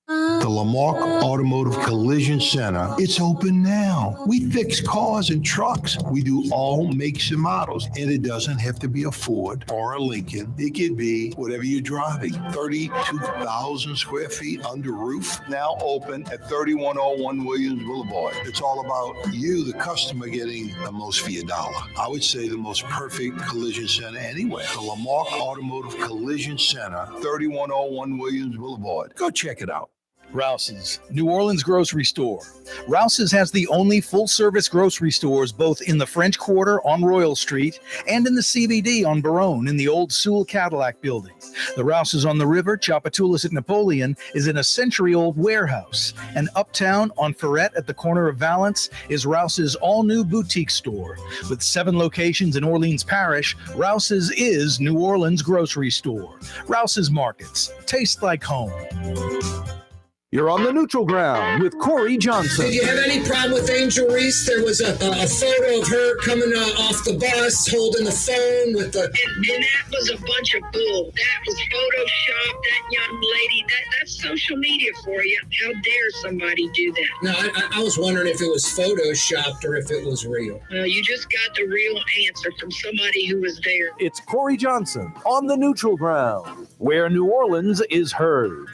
The Lamarck Automotive Collision Center, it's open now. We fix cars and trucks. We do all makes and models. And it doesn't have to be a Ford or a Lincoln. It could be whatever you're driving. 32,000 square feet under roof, now open at 3101 Williams Boulevard. It's all about you, the customer, getting the most for your dollar. I would say the most perfect collision center anywhere. The Lamarck Automotive Collision Center, 3101 Williams Boulevard. Go check it out. Rouse's, New Orleans grocery store. Rouse's has the only full-service grocery stores both in the French Quarter on Royal Street and in the CBD on Baronne in the old Sewell Cadillac building. The Rouse's on the river, Tchoupitoulas at Napoleon, is in a century-old warehouse. And uptown on Ferret at the corner of Valence is Rouse's all-new boutique store. With 7 locations in Orleans Parish, Rouse's is New Orleans grocery store. Rouse's Markets. Taste like home. You're on the neutral ground with Corey Johnson. Did you have any problem with Angel Reese? There was a photo of her coming off the bus, holding the phone with the... And that was a bunch of bull. That was Photoshop, that young lady. That's social media for you. How dare somebody do that? No, I was wondering if it was Photoshopped or if it was real. You just got the real answer from somebody who was there. It's Corey Johnson on the neutral ground, where New Orleans is heard.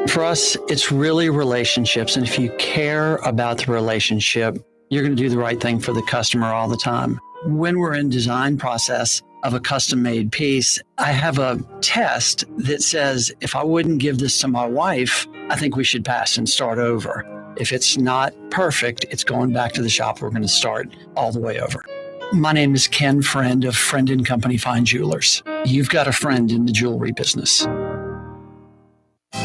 For us, it's really relationships. And if you care about the relationship, you're going to do the right thing for the customer all the time. When we're in design process of a custom made piece, I have a test that says, if I wouldn't give this to my wife, I think we should pass and start over. If it's not perfect, it's going back to the shop. We're going to start all the way over. My name is Ken Friend of Friend & Company Fine Jewelers. You've got a friend in the jewelry business.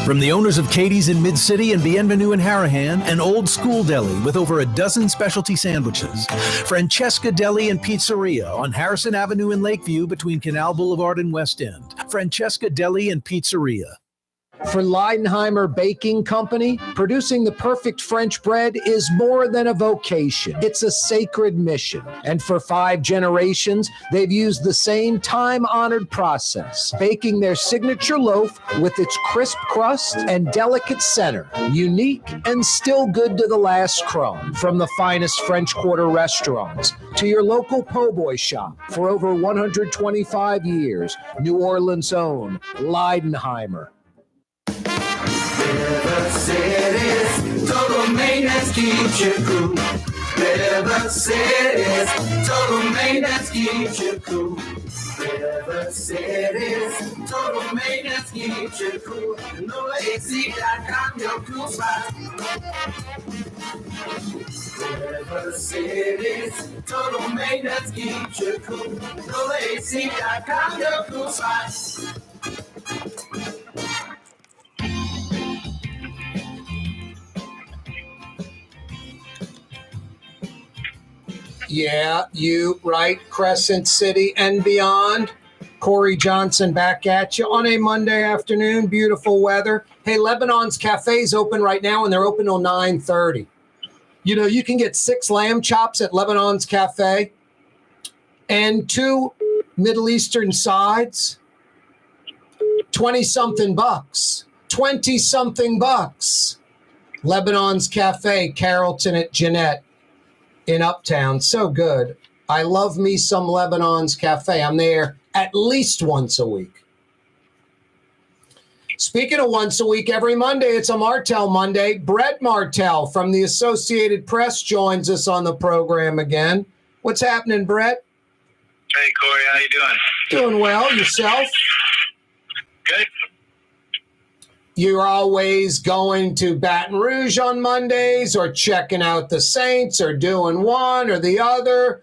From the owners of Katie's in Mid-City and Bienvenue in Harahan, an old school deli with over a dozen specialty sandwiches. Francesca Deli and Pizzeria on Harrison Avenue in Lakeview between Canal Boulevard and West End. Francesca Deli and Pizzeria. For Leidenheimer Baking Company, producing the perfect French bread is more than a vocation. It's a sacred mission. And for 5 generations, they've used the same time-honored process, baking their signature loaf with its crisp crust and delicate center, unique and still good to the last crumb. From the finest French Quarter restaurants to your local po' boy shop, for over 125 years, New Orleans' own Leidenheimer. River City's total maintenance keeps you cool. River City's total maintenance keeps you cool. River City's total maintenance keeps you cool. NoAC.com, your cool spot. River City's total maintenance keeps you cool. NoAC.com, your cool spot. Yeah, you right, Crescent City and beyond. Corey Johnson back at you on a Monday afternoon. Beautiful weather. Hey, Lebanon's Cafe's open right now, and they're open till 9:30. You know, you can get 6 lamb chops at Lebanon's Cafe and 2 Middle Eastern sides. 20-something bucks. 20-something bucks. Lebanon's Cafe, Carrollton at Jeanette in Uptown. So good. I love me some Lebanon's Cafe. I'm there at least once a week. Speaking of once a week, every Monday, it's a Martell Monday. Brett Martell from the Associated Press joins us on the program again. What's happening, Brett? Hey, Corey. How you doing? Doing well. Yourself? Good. You're always going to Baton Rouge on Mondays or checking out the Saints or doing one or the other.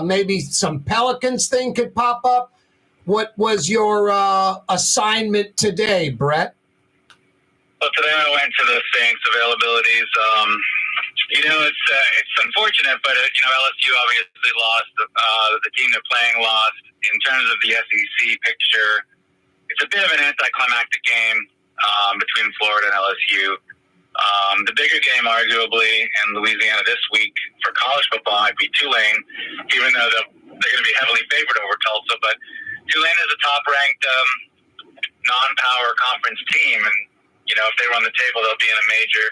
Maybe some Pelicans thing could pop up. What was your assignment today, Brett? Well, today I went to the Saints availabilities. It's unfortunate, but LSU obviously lost. The team they're playing lost. In terms of the SEC picture, it's a bit of an anticlimactic game between Florida and LSU. The bigger game, arguably, in Louisiana this week for college football might be Tulane, even though they're going to be heavily favored over Tulsa. But Tulane is a top-ranked non-power conference team, and if they run the table, they'll be in a major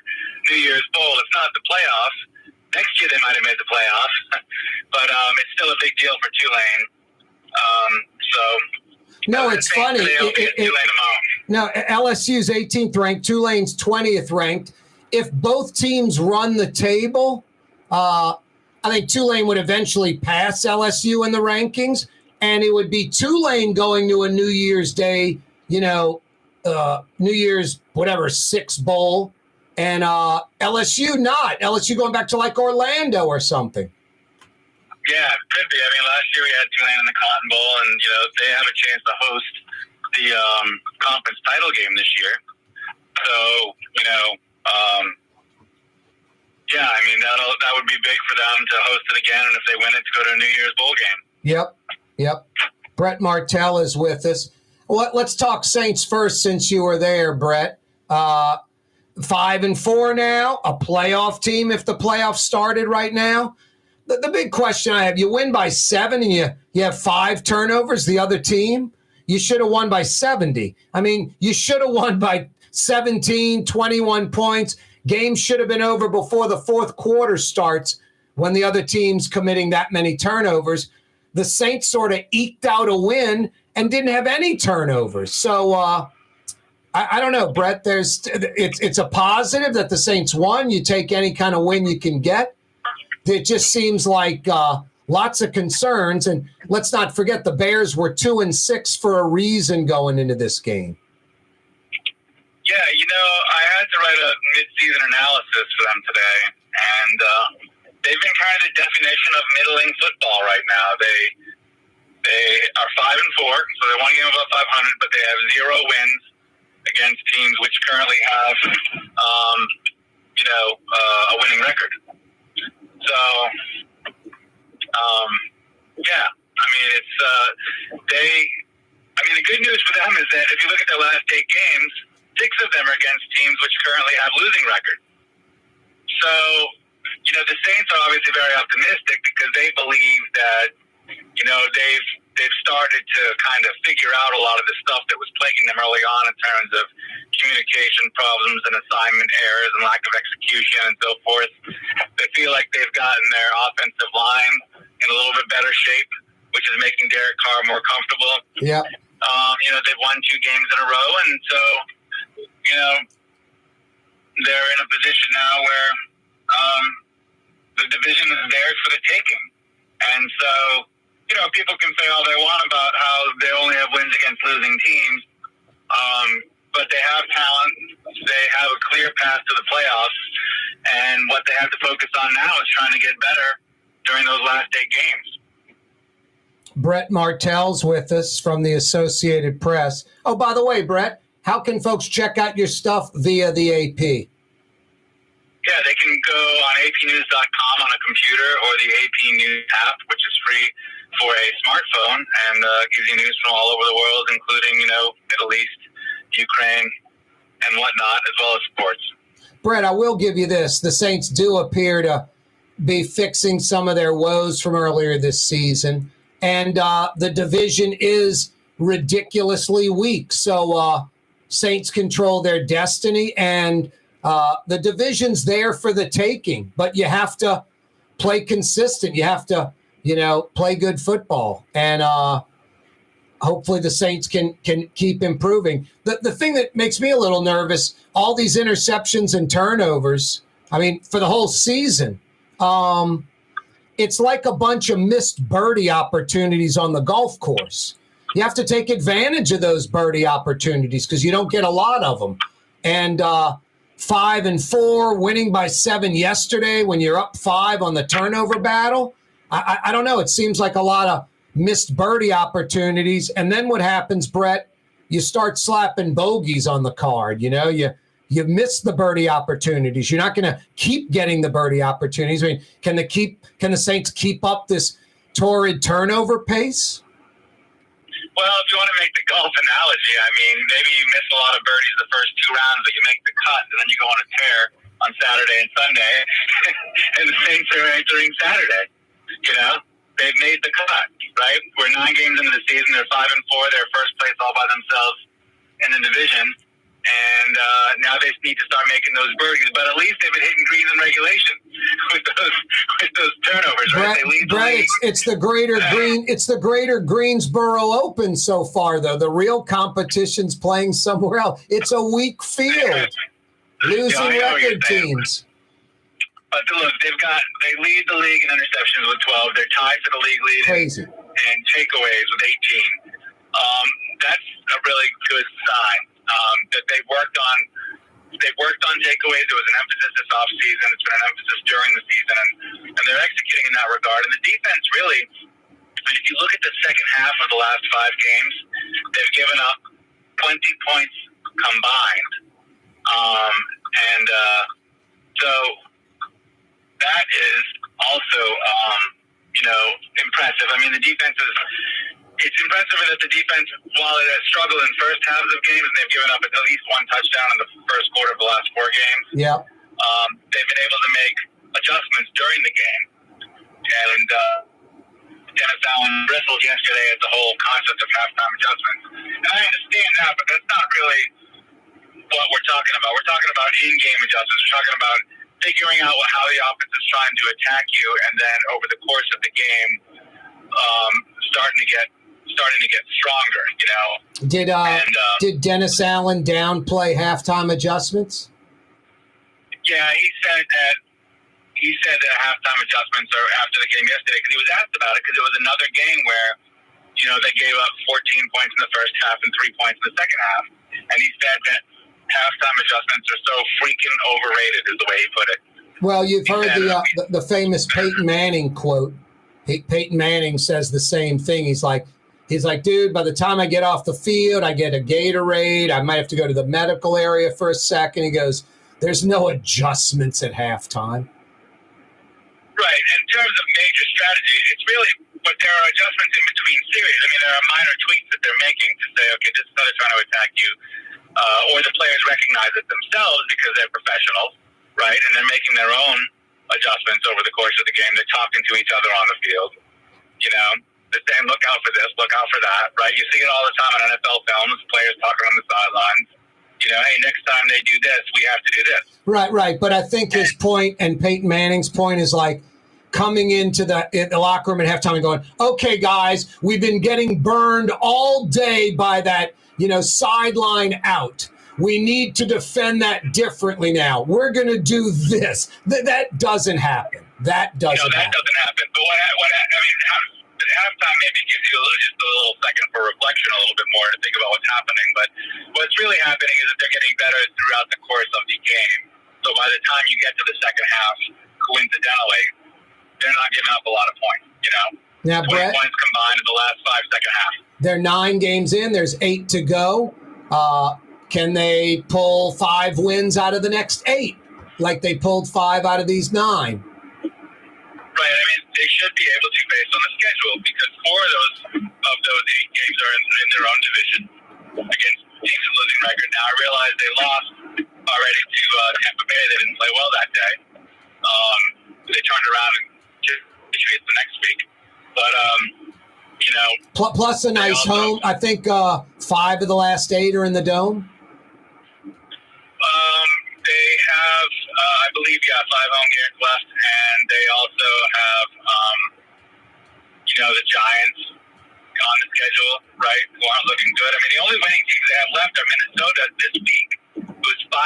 New Year's Bowl. It's not the playoffs. Next year they might have made the playoffs, but it's still a big deal for Tulane. No, it's funny. No, LSU's 18th ranked, Tulane's 20th ranked. If both teams run the table, I think Tulane would eventually pass LSU in the rankings, and it would be Tulane going to a New Year's Day, New Year's, whatever, 6 bowl, and LSU not. LSU going back to like Orlando or something. Yeah, it could be. I mean, last year we had Tulane in the Cotton Bowl, and they have a chance to host the conference title game this year. So yeah, I mean that would be big for them to host it again, and if they win it, to go to a New Year's bowl game. Yep. Brett Martell is with us. Let's talk Saints first, since you were there, Brett. 5-4 now, a playoff team if the playoffs started right now. The big question I have, you win by 7 and you have 5 turnovers, the other team. You should have won by 70. I mean, you should have won by 17, 21 points. Game should have been over before the fourth quarter starts when the other team's committing that many turnovers. The Saints sort of eked out a win and didn't have any turnovers. So I don't know, Brett. It's a positive that the Saints won. You take any kind of win you can get. It just seems like lots of concerns. And let's not forget the Bears were 2-6 for a reason going into this game. Yeah, I had to write a mid-season analysis for them today, and they've been kind of the definition of middling football right now. They are 5-4, so they're one game above 500, but they have 0 wins against teams which currently have, a winning record. So, yeah, I mean, the good news for them is that if you look at their last 8 games, 6 of them are against teams which currently have losing records. So, the Saints are obviously very optimistic because they believe that, they've started to kind of figure out a lot of the stuff that was plaguing them early on in terms of communication problems and assignment errors and lack of execution and so forth. They feel like they've gotten their offensive line in a little bit better shape, which is making Derek Carr more comfortable. Yeah. They've won 2 games in a row, and so, they're in a position now where the division is theirs for the taking. And so, people can say all they want about how they only have wins against losing teams, but they have talent. They have a clear path to the playoffs, and what they have to focus on now is trying to get better during those last 8 games. Brett Martell's with us from the Associated Press. Oh, by the way, Brett, how can folks check out your stuff via the AP? Yeah, they can go on apnews.com on a computer or the AP News app, which is free for a smartphone and gives you news from all over the world, including, Middle East, Ukraine, and whatnot, as well as sports. Brett, I will give you this. The Saints do appear to be fixing some of their woes from earlier this season, and the division is ridiculously weak. So Saints control their destiny, and the division's there for the taking, but you have to play consistent. You have to, play good football, and hopefully the Saints can keep improving. The thing that makes me a little nervous, all these interceptions and turnovers, I mean, for the whole season, it's like a bunch of missed birdie opportunities on the golf course. You have to take advantage of those birdie opportunities because you don't get a lot of them. And 5-4, winning by 7 yesterday when you're up 5 on the turnover battle. I don't know. It seems like a lot of missed birdie opportunities. And then what happens, Brett? You start slapping bogeys on the card. You miss the birdie opportunities. You're not going to keep getting the birdie opportunities. I mean, can the Saints keep up this torrid turnover pace? Well, if you want to make the golf analogy, I mean, maybe you miss a lot of birdies the first 2 rounds, but you make the cut, and then you go on a tear on Saturday and Sunday, and the Saints are entering Saturday. They've made the cut, right? We're 9 games into the season. They're 5-4. They're first place all by themselves in the division, and now they need to start making those birdies. But at least they've been hitting greens in regulation with those turnovers, right? They lead the league. It's the greater Greensboro Open so far, though. The real competition's playing somewhere else. It's a weak field. Losing record teams. But look, they lead the league in interceptions with 12. They're tied for the league lead Crazy. and takeaways with 18. That's a really good sign. that they worked on takeaways. There was an emphasis this offseason. It's been an emphasis during the season, and they're executing in that regard. And the defense really, if you look at the second half of the last 5 games, they've given up 20 points combined. So that is also, impressive. I mean, the defense it's impressive that the defense, while it has struggled in first halves of games, and they've given up at least 1 touchdown in the first quarter of the last 4 games. Yeah. They've been able to make adjustments during the game. And Dennis Allen bristled yesterday at the whole concept of halftime adjustments. And I understand that, but that's not really what we're talking about. We're talking about in-game adjustments. We're talking about figuring out how the offense is trying to attack you, and then over the course of the game, starting to get stronger. Did Dennis Allen downplay halftime adjustments? Yeah, he said that halftime adjustments are after the game yesterday, because he was asked about it, because it was another game where they gave up 14 points in the first half and 3 points in the second half, and he said that halftime adjustments are so freaking overrated, is the way he put it. Well, you've heard the famous Peyton Manning quote. Peyton Manning says the same thing. He's like, dude, by the time I get off the field, I get a Gatorade. I might have to go to the medical area for a second. He goes, there's no adjustments at halftime. Right. In terms of major strategy, it's really, but there are adjustments in between series. I mean, there are minor tweaks that they're making to say, okay, this is how they're trying to attack you. Or the players recognize it themselves because they're professionals, right? And they're making their own adjustments over the course of the game. They're talking to each other on the field. They're saying, look out for this, look out for that, right? You see it all the time on NFL films, players talking on the sidelines. Hey, next time they do this, we have to do this. Right. But I think his point and Peyton Manning's point is like coming into the locker room at halftime and going, okay, guys, we've been getting burned all day by that, sideline out. We need to defend that differently now. We're going to do this. That doesn't happen. That doesn't happen. But halftime maybe gives you just a little second for reflection, a little bit more to think about what's happening. But what's really happening is that they're getting better throughout the course of the game. So by the time you get to the second half, coincidentally, they're not giving up a lot of points. Now, 20 Brett, points combined in the last 5 second half. they're 9 games in. There's 8 to go. Can they pull 5 wins out of the next 8, like they pulled 5 out of these 9? Right. I mean, they should be able to based on the schedule, because 4 of those 8 games are in their own division against teams with losing record. Now, I realize they lost already to Tampa Bay. They didn't play well that day. They turned around and Patriots the next week. But, Plus a nice home. I think 5 of the last 8 are in the Dome. They have, I believe, 5 home games left, and they also have, the Giants on the schedule, right, who aren't looking good. I mean, the only winning teams they have left are Minnesota this week, who's 5-4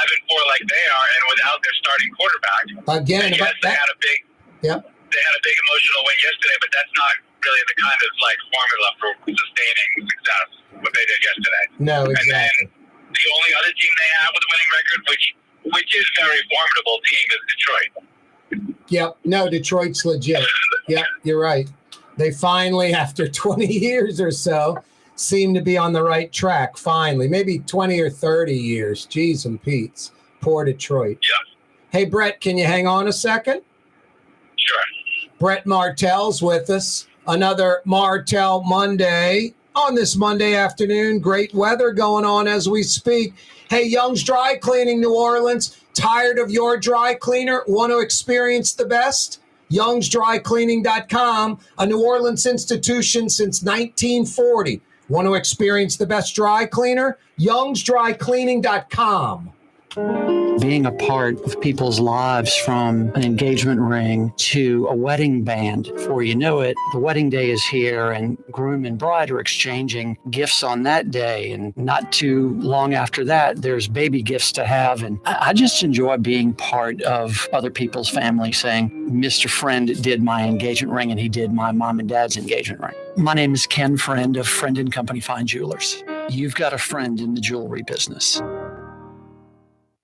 like they are, and without their starting quarterback. Again, and yes, they had a big emotional win yesterday, but that's not really the kind of formula for sustaining success what they did yesterday. No, exactly. And then the only other team they have with a winning record, which is a very formidable team, is Detroit. Yep. No, Detroit's legit. Yep, you're right. They finally, after 20 years or so, seem to be on the right track, finally. Maybe 20 or 30 years. Jeez and Pete's. Poor Detroit. Yeah. Hey, Brett, can you hang on a second? Sure. Brett Martell's with us. Another Martell Monday on this Monday afternoon. Great weather going on as we speak. Hey, Young's Dry Cleaning, New Orleans. Tired of your dry cleaner? Want to experience the best? Young'sDryCleaning.com, a New Orleans institution since 1940. Want to experience the best dry cleaner? Young'sDryCleaning.com. Being a part of people's lives, from an engagement ring to a wedding band. Before you know it, the wedding day is here and groom and bride are exchanging gifts on that day. And not too long after that, there's baby gifts to have. And I just enjoy being part of other people's family, saying, Mr. Friend did my engagement ring and he did my mom and dad's engagement ring. My name is Ken Friend of Friend & Company Fine Jewelers. You've got a friend in the jewelry business.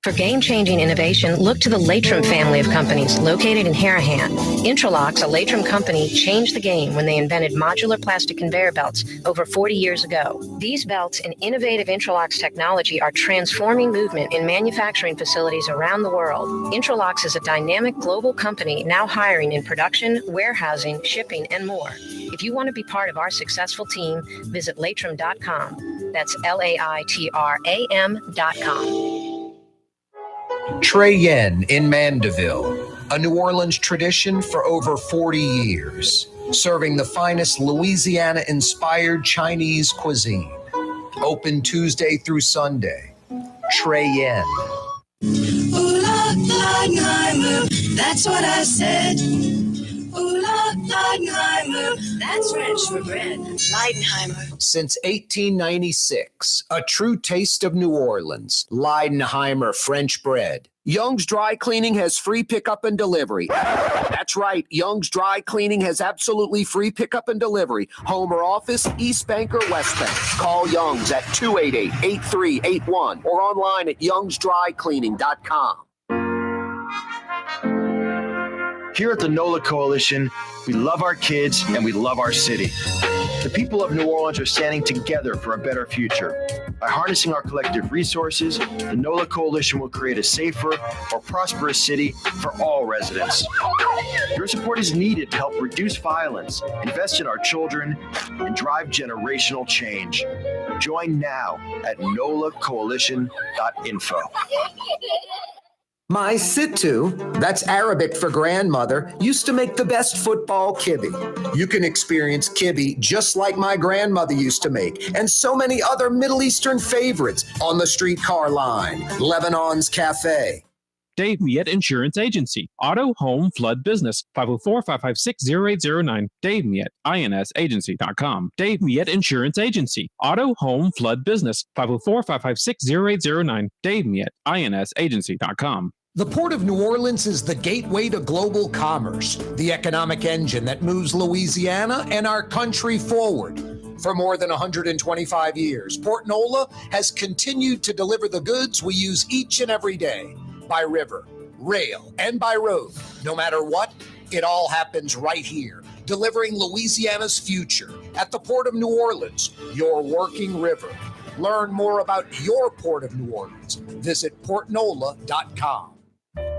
For game-changing innovation, look to the Latrim family of companies located in Harahan. Intralox, a Latrim company, changed the game when they invented modular plastic conveyor belts over 40 years ago. These belts and innovative Intralox technology are transforming movement in manufacturing facilities around the world. Intralox is a dynamic global company now hiring in production, warehousing, shipping, and more. If you want to be part of our successful team, visit Latrim.com. That's LAITRAM.com. Trey Yen in Mandeville, a New Orleans tradition for over 40 years, serving the finest Louisiana-inspired Chinese cuisine. Open Tuesday through Sunday. Trey Yen. Ooh, Leidenheimer, that's what I said. Ooh, Leidenheimer, that's French for bread. Leidenheimer. Since 1896, a true taste of New Orleans. Leidenheimer French bread. Young's Dry Cleaning has free pickup and delivery. That's right. Young's Dry Cleaning has absolutely free pickup and delivery. Home or office, East Bank or West Bank. Call Young's at 288-8381 or online at youngsdrycleaning.com. Here at the NOLA Coalition, we love our kids and we love our city. The people of New Orleans are standing together for a better future. By harnessing our collective resources, the NOLA Coalition will create a safer, more prosperous city for all residents. Your support is needed to help reduce violence, invest in our children, and drive generational change. Join now at nolacoalition.info. My Sittu, that's Arabic for grandmother, used to make the best football kibbe. You can experience kibbe just like my grandmother used to make, and so many other Middle Eastern favorites on the streetcar line, Lebanon's Cafe. Dave Miet Insurance Agency. Auto, home, flood, business. 504-556-0809. Dave Miet, INSagency.com. Dave Miet Insurance Agency. Auto, home, flood, business. 504-556-0809. Dave Miet, INSagency.com. The Port of New Orleans is the gateway to global commerce, the economic engine that moves Louisiana and our country forward. For more than 125 years, Port Nola has continued to deliver the goods we use each and every day. By river, rail, and by road. No matter what, it all happens right here, delivering Louisiana's future at the Port of New Orleans, your working river. Learn more about your Port of New Orleans. Visit portnola.com.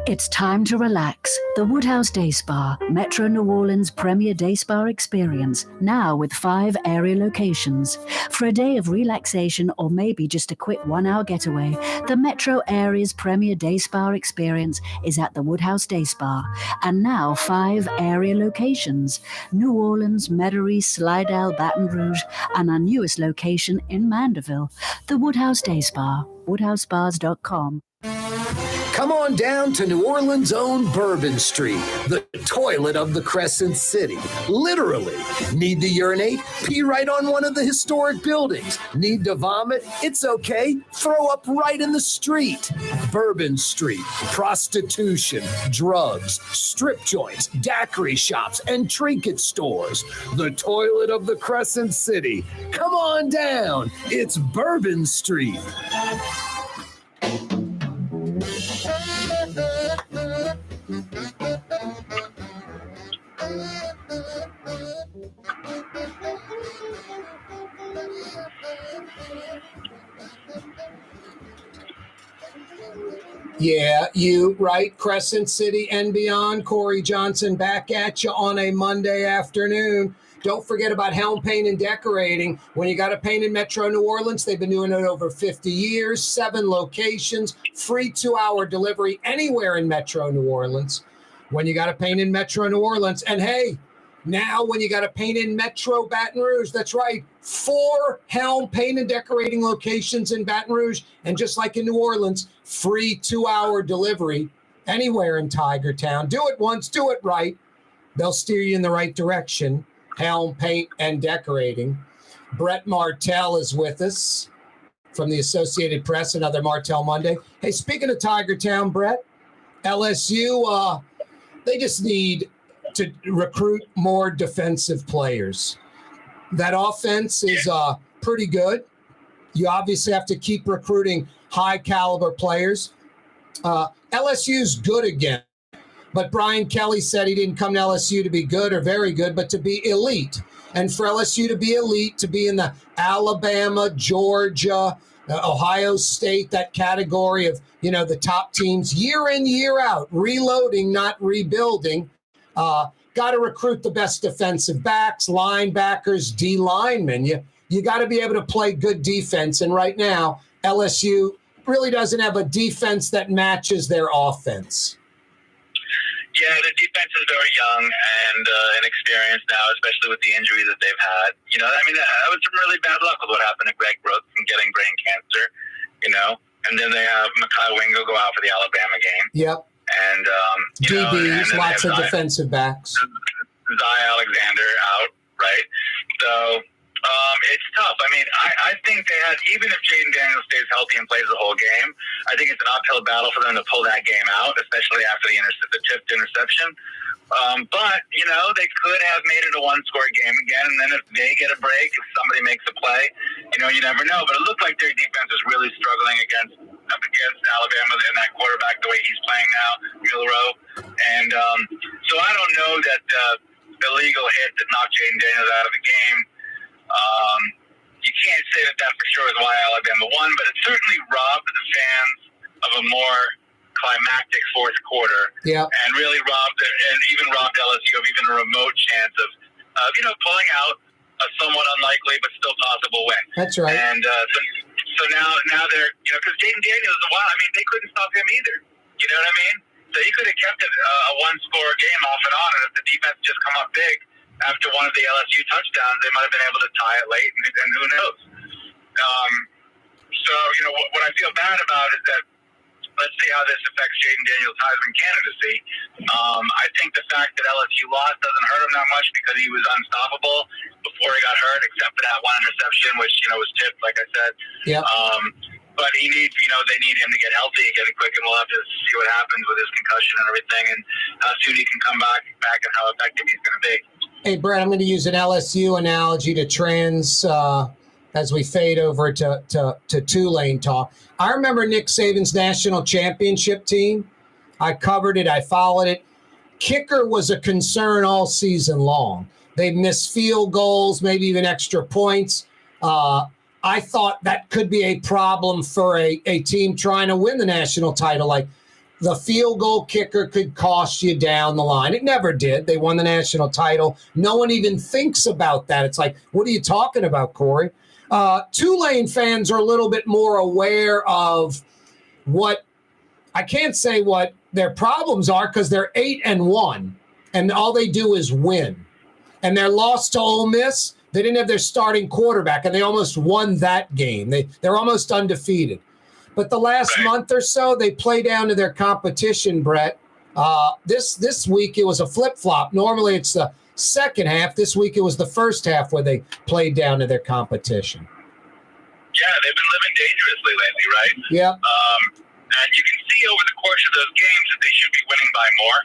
It's time to relax. The Woodhouse Day Spa, Metro New Orleans' premier day spa experience, now with 5 area locations. For a day of relaxation or maybe just a quick 1-hour getaway, the Metro area's premier day spa experience is at the Woodhouse Day Spa. And now 5 area locations: New Orleans, Metairie, Slidell, Baton Rouge, and our newest location in Mandeville. The Woodhouse Day Spa, woodhousespas.com. Come on down to New Orleans' own Bourbon Street, the toilet of the Crescent City. Literally. Need to urinate? Pee right on one of the historic buildings. Need to vomit? It's okay. Throw up right in the street. Bourbon Street. Prostitution, drugs, strip joints, daiquiri shops, and trinket stores. The toilet of the Crescent City. Come on down. It's Bourbon Street. Yeah, you, right? Crescent City and beyond. Corey Johnson back at you on a Monday afternoon. Don't forget about Helm Paint and Decorating. When you got to paint in Metro New Orleans, they've been doing it over 50 years, 7 locations, free 2-hour delivery anywhere in Metro New Orleans. When you got to paint in Metro New Orleans. And hey, Now, when you got to paint in Metro Baton Rouge, that's right, 4 Helm paint and decorating locations in Baton Rouge. And just like in New Orleans, free 2-hour delivery anywhere in Tiger Town. Do it once, do it right. They'll steer you in the right direction. Helm Paint and Decorating. Brett Martell is with us from the Associated Press, another Martell Monday. Hey, speaking of Tiger Town, Brett, LSU, they just need to recruit more defensive players. That offense is pretty good. You obviously have to keep recruiting high caliber players. LSU's good again, but Brian Kelly said he didn't come to LSU to be good or very good, but to be elite. And for LSU to be elite, to be in the Alabama, Georgia, Ohio State, that category of, the top teams year in, year out, reloading, not rebuilding. Got to recruit the best defensive backs, linebackers, D linemen. You got to be able to play good defense. And right now, LSU really doesn't have a defense that matches their offense. Yeah, the defense is very young and inexperienced now, especially with the injuries that they've had. That was some really bad luck with what happened to Greg Brooks and getting brain cancer, And then they have Mekhi Wingo go out for the Alabama game. Yep. And, DBs, lots of defensive backs. Zai Alexander out, right? So it's tough. I think they had, even if Jaden Daniels stays healthy and plays the whole game, I think it's an uphill battle for them to pull that game out, especially after the tipped interception. But, they could have made it a one-score game again, and then if they get a break, if somebody makes a play, you never know. But it looked like their defense was really struggling up against Alabama and that quarterback, the way he's playing now, Milroe. And so I don't know that the illegal hit that knocked Jaden Daniels out of the game, you can't say that for sure is why Alabama won, but it certainly robbed the fans of a more climactic fourth quarter, and really robbed LSU of even a remote chance of pulling out a somewhat unlikely but still possible win. That's right. And so now they're because Jaden Daniels, they couldn't stop him either. You know what I mean? So he could have kept it a one-score game off and on, and if the defense just come up big after one of the LSU touchdowns, they might have been able to tie it late, and who knows? So what I feel bad about is that. Let's see how this affects Jaden Daniels' Heisman candidacy. I think the fact that LSU lost doesn't hurt him that much because he was unstoppable before he got hurt, except for that one interception, which was tipped, like I said. Yeah. But he needs, they need him to get healthy again quick, and we'll have to see what happens with his concussion and everything, and how soon he can come back, and how effective he's going to be. Hey, Brett, I'm going to use an LSU analogy to as we fade over to Tulane talk. I remember Nick Saban's national championship team. I covered it. I followed it. Kicker was a concern all season long. They missed field goals, maybe even extra points. I thought that could be a problem for a team trying to win the national title. Like the field goal kicker could cost you down the line. It never did. They won the national title. No one even thinks about that. It's like, what are you talking about, Corey? Tulane fans are a little bit more aware of I can't say what their problems are because they're 8-1 and all they do is win. And their loss to Ole Miss, they didn't have their starting quarterback and they almost won that game. They're almost undefeated. But the last month or so, they play down to their competition, Brett. This week it was a flip-flop. Normally it's the second half. This week it was the first half where they played down to their competition. Yeah, they've been living dangerously lately, right? Yeah. And you can see over the course of those games that they should be winning by more.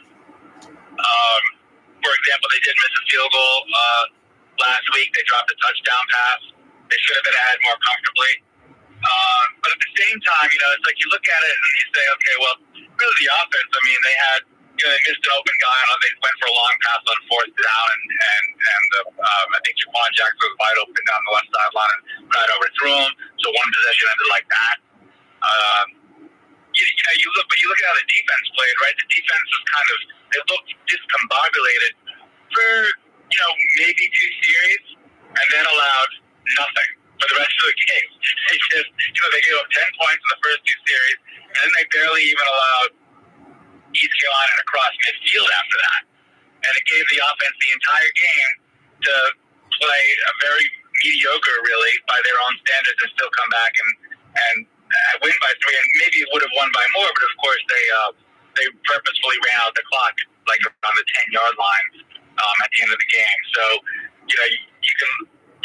For example, they did miss a field goal last week. They dropped a touchdown pass. They should have been ahead more comfortably. But at the same time, it's like you look at it and you say, okay, well, really the offense, they had they missed an open guy and they went for a long pass on fourth down, and I think Jaquan Jackson was wide open down the left sideline and right overthrew him. So one possession ended like that. You look at how the defense played, right? The defense was they looked discombobulated for maybe 2 series, and then allowed nothing for the rest of the game. They just they gave up 10 points in the first 2 series, and then they barely even allowed East Carolina to cross midfield after that. and it gave the offense the entire game to play a very mediocre, really, by their own standards, and still come back and win by 3. And maybe it would have won by more, but of course they purposefully ran out the clock like around the 10-yard line at the end of the game. So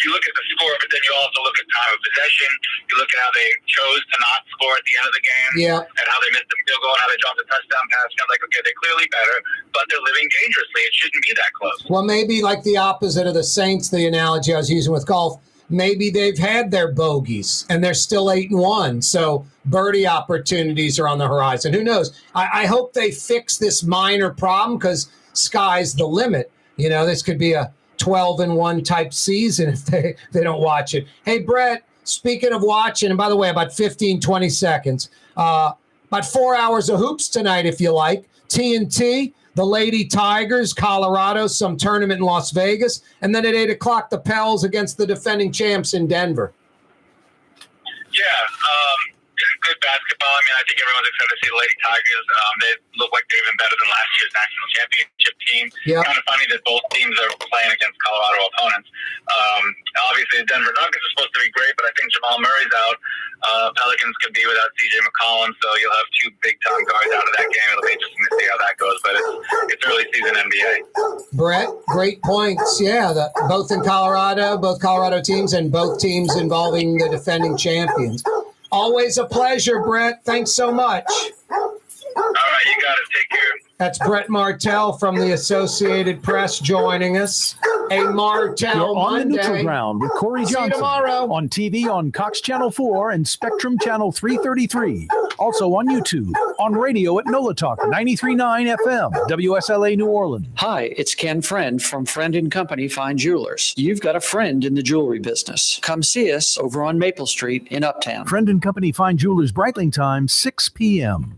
you look at the score, but then you also look at time of possession. You look at how they chose to not score at the end of the game, and how they missed the field goal, and how they dropped the touchdown pass. And I'm like, okay, they're clearly better, but they're living dangerously. It shouldn't be that close. Well, maybe like the opposite of the Saints, the analogy I was using with golf. Maybe they've had their bogeys and they're still 8-1. So birdie opportunities are on the horizon. Who knows? I hope they fix this minor problem because sky's the limit. This could be a 12-1 type season if they don't watch it. Hey, Brett, speaking of watching, and by the way, about 15, 20 seconds, about 4 hours of hoops tonight, if you like. TNT, the Lady Tigers, Colorado, some tournament in Las Vegas, and then at 8 o'clock, the Pels against the defending champs in Denver. Yeah, good basketball. I mean, I think everyone's excited to see the Lady Tigers. They look like they're even better than last year's national championship team. Yep. Kind of funny that both teams are playing against Colorado opponents. Obviously, the Denver Nuggets are supposed to be great, but I think Jamal Murray's out. Pelicans could be without C.J. McCollum, so you'll have 2 big-time guards out of that game. It'll be interesting to see how that goes, but it's early season NBA. Brett, great points. Yeah, both in Colorado, both Colorado teams, and both teams involving the defending champions. Always a pleasure, Brett. Thanks so much. All right, you got it. Take care. That's Brett Martell from the Associated Press joining us. A Martell You're on Monday. the neutral ground with Corey See you Johnson. tomorrow. On TV on Cox Channel 4 and Spectrum Channel 333. Also on YouTube. On radio at NOLA Talk 93.9 FM, WSLA New Orleans. Hi, it's Ken Friend from Friend & Company Fine Jewelers. You've got a friend in the jewelry business. Come see us over on Maple Street in Uptown. Friend & Company Fine Jewelers, Breitling time, 6 p.m.